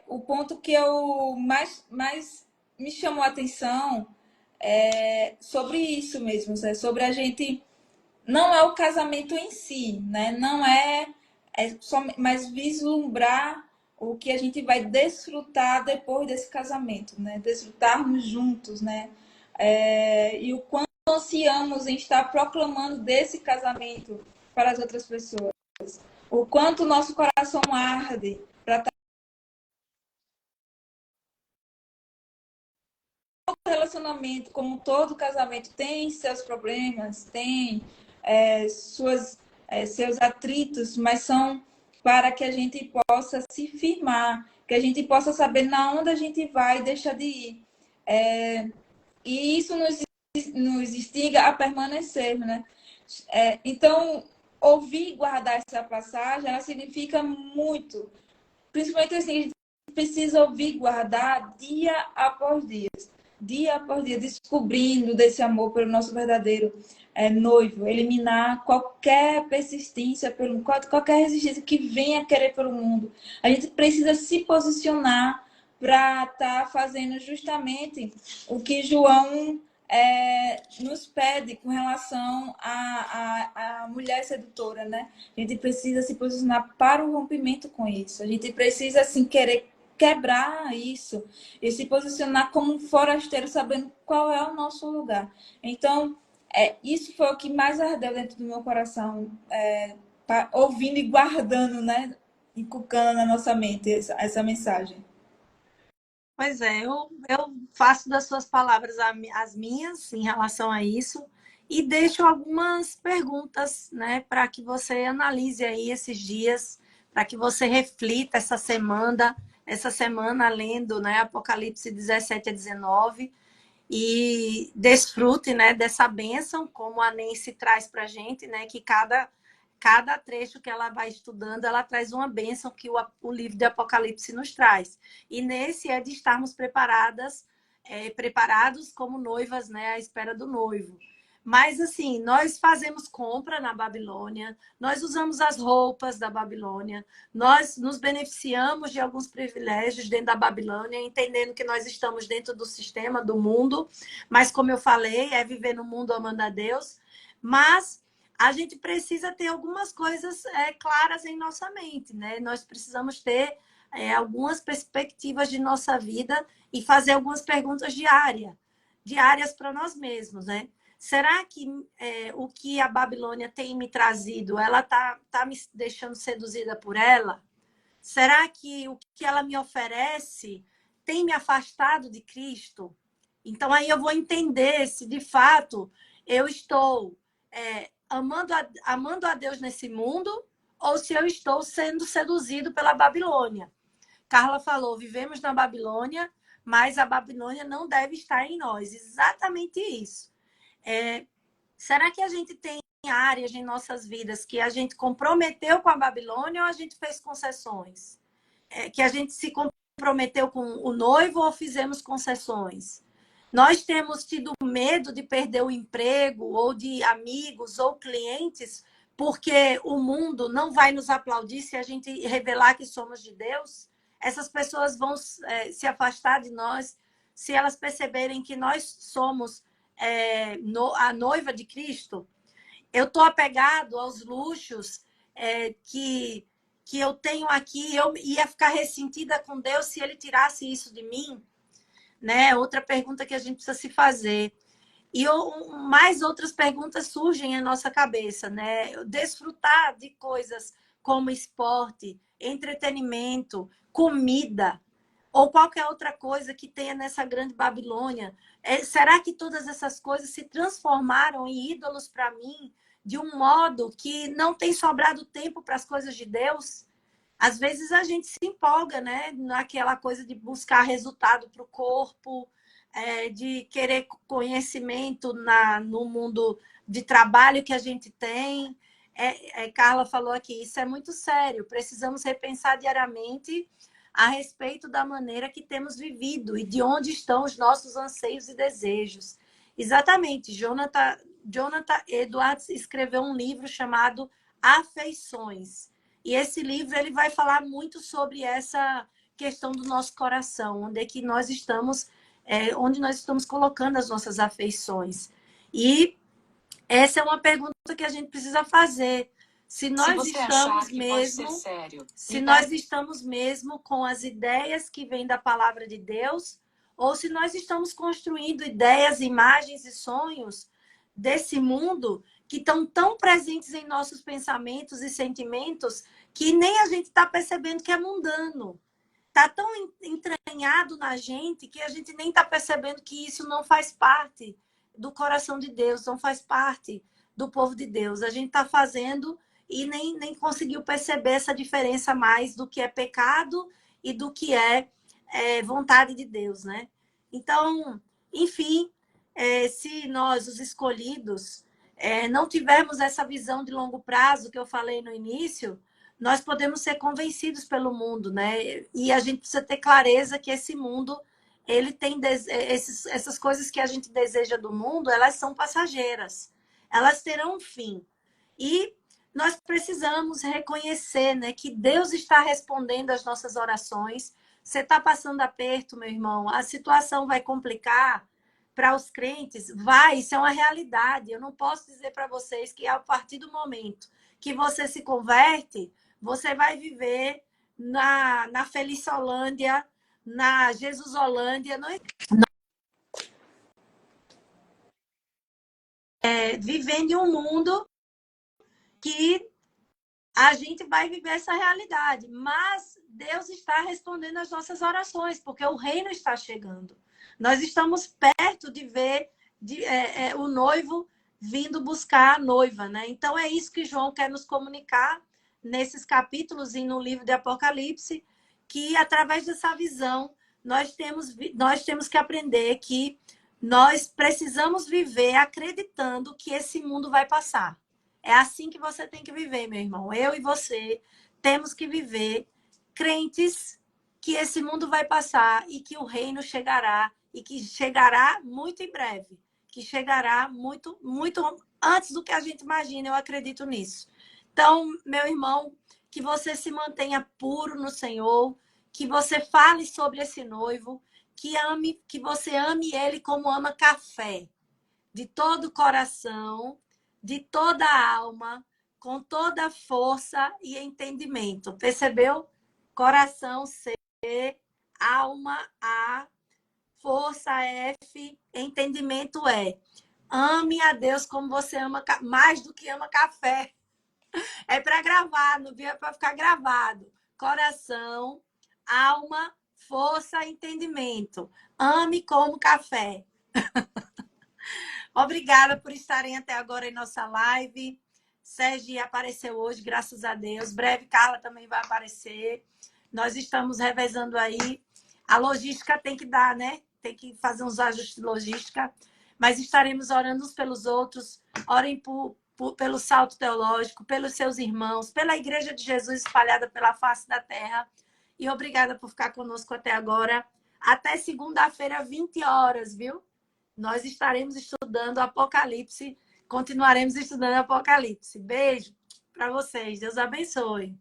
o ponto que eu mais me chamou a atenção é sobre isso mesmo, né? Sobre a gente... Não é o casamento em si, né? Não só mais vislumbrar o que a gente vai desfrutar depois desse casamento, né? Desfrutarmos juntos, né? E o quanto ansiamos em estar proclamando desse casamento para as outras pessoas. O quanto o nosso coração arde para estar... Todo relacionamento, como todo casamento, tem seus problemas, tem seus atritos, mas são para que a gente possa se firmar, que a gente possa saber na onde a gente vai deixar de ir. E isso nos instiga a permanecer, né? Então, ouvir e guardar essa passagem, ela significa muito. Principalmente assim, a gente precisa ouvir e guardar dia após dia, descobrindo desse amor pelo nosso verdadeiro noivo, eliminar qualquer persistência, qualquer resistência que venha querer pelo mundo. A gente precisa se posicionar para estar fazendo justamente o que João nos pede com relação à mulher sedutora, né? A gente precisa se posicionar para o rompimento com isso. A gente precisa, assim, querer quebrar isso e se posicionar como um forasteiro, sabendo qual é o nosso lugar. Então, isso foi o que mais ardeu dentro do meu coração, ouvindo e guardando, né? Inculcando na nossa mente essa mensagem. Pois eu faço das suas palavras as minhas em relação a isso e deixo algumas perguntas, né, para que você analise aí esses dias, para que você reflita essa semana lendo, né, Apocalipse 17 a 19 e desfrute, né, dessa bênção, como a Nancy traz para a gente, né, que cada trecho que ela vai estudando, ela traz uma bênção que o livro de Apocalipse nos traz. E nesse é de estarmos preparados como noivas, né, à espera do noivo. Mas, assim, nós fazemos compra na Babilônia, nós usamos as roupas da Babilônia, nós nos beneficiamos de alguns privilégios dentro da Babilônia, entendendo que nós estamos dentro do sistema, do mundo, mas, como eu falei, é viver no mundo amando a Deus. Mas a gente precisa ter algumas coisas claras em nossa mente, né? Nós precisamos ter algumas perspectivas de nossa vida e fazer algumas perguntas diárias para nós mesmos, né? Será que o que a Babilônia tem me trazido, ela tá me deixando seduzida por ela? Será que o que ela me oferece tem me afastado de Cristo? Então, aí eu vou entender se, de fato, eu estou amando a Deus nesse mundo ou se eu estou sendo seduzido pela Babilônia. Carla falou, vivemos na Babilônia, mas a Babilônia não deve estar em nós. Exatamente isso. Será que a gente tem áreas em nossas vidas que a gente comprometeu com a Babilônia ou a gente fez concessões? Que a gente se comprometeu com o noivo ou fizemos concessões? Nós temos tido medo de perder o emprego ou de amigos ou clientes porque o mundo não vai nos aplaudir se a gente revelar que somos de Deus? Essas pessoas vão se afastar de nós se elas perceberem que nós somos a noiva de Cristo. Eu estou apegado aos luxos que eu tenho aqui. Eu ia ficar ressentida com Deus se ele tirasse isso de mim, né? Outra pergunta que a gente precisa se fazer. E mais outras perguntas surgem em nossa cabeça, né? Desfrutar de coisas como esporte, entretenimento, comida, ou qualquer outra coisa que tenha nessa grande Babilônia. Será que todas essas coisas se transformaram em ídolos para mim de um modo que não tem sobrado tempo para as coisas de Deus? Às vezes a gente se empolga, né? Naquela coisa de buscar resultado para o corpo, de querer conhecimento no mundo de trabalho que a gente tem. Carla falou aqui, isso é muito sério. Precisamos repensar diariamente a respeito da maneira que temos vivido e de onde estão os nossos anseios e desejos. Exatamente. Jonathan Edwards escreveu um livro chamado Afeições. E esse livro ele vai falar muito sobre essa questão do nosso coração, onde nós estamos colocando as nossas afeições. E essa é uma pergunta que a gente precisa fazer. Se nós estamos mesmo com as ideias que vêm da palavra de Deus, ou se nós estamos construindo ideias, imagens e sonhos desse mundo que estão tão presentes em nossos pensamentos e sentimentos que nem a gente está percebendo que é mundano. Está tão entranhado na gente que a gente nem está percebendo que isso não faz parte do coração de Deus, não faz parte do povo de Deus. A gente está fazendo e nem conseguiu perceber essa diferença mais do que é pecado e do que é vontade de Deus, né? Então, enfim, se nós, os escolhidos, não tivermos essa visão de longo prazo que eu falei no início, nós podemos ser convencidos pelo mundo, né? E a gente precisa ter clareza que esse mundo, ele tem essas coisas que a gente deseja do mundo, elas são passageiras. Elas terão um fim. E nós precisamos reconhecer, né, que Deus está respondendo às nossas orações. Você está passando aperto, meu irmão, a situação vai complicar para os crentes? Vai, isso é uma realidade. Eu não posso dizer para vocês que a partir do momento que você se converte, você vai viver na Felisolândia, na Jesusolândia, vivendo em um mundo que a gente vai viver essa realidade. Mas Deus está respondendo às nossas orações, porque o reino está chegando. Nós estamos perto de ver o noivo vindo buscar a noiva, né? Então é isso que João quer nos comunicar nesses capítulos e no livro de Apocalipse, que através dessa visão nós temos que aprender que nós precisamos viver acreditando que esse mundo vai passar. É assim que você tem que viver, meu irmão. Eu e você temos que viver crentes que esse mundo vai passar e que o reino chegará, e que chegará muito em breve. que chegará muito, muito antes do que a gente imagina. Eu acredito nisso. Então, meu irmão, que você se mantenha puro no Senhor, que você fale sobre esse noivo, que você ame ele como ama café, de todo o coração, de toda a alma, com toda a força e entendimento. Percebeu? Coração C, alma A, força F, entendimento E. Ame a Deus como você ama, mais do que ama café. É para gravar, não é para ficar gravado. Coração, alma, força, entendimento. Ame como café. Obrigada por estarem até agora em nossa live. Sérgio apareceu hoje, graças a Deus. Breve, Carla também vai aparecer. Nós estamos revezando aí. A logística tem que dar, né? Tem que fazer uns ajustes de logística. Mas estaremos orando uns pelos outros. Orem pelo salto teológico, pelos seus irmãos, pela Igreja de Jesus espalhada pela face da terra. E obrigada por ficar conosco até agora. Até segunda-feira, 20 horas, viu? Nós estaremos estudando Apocalipse. Continuaremos estudando Apocalipse. Beijo para vocês. Deus abençoe.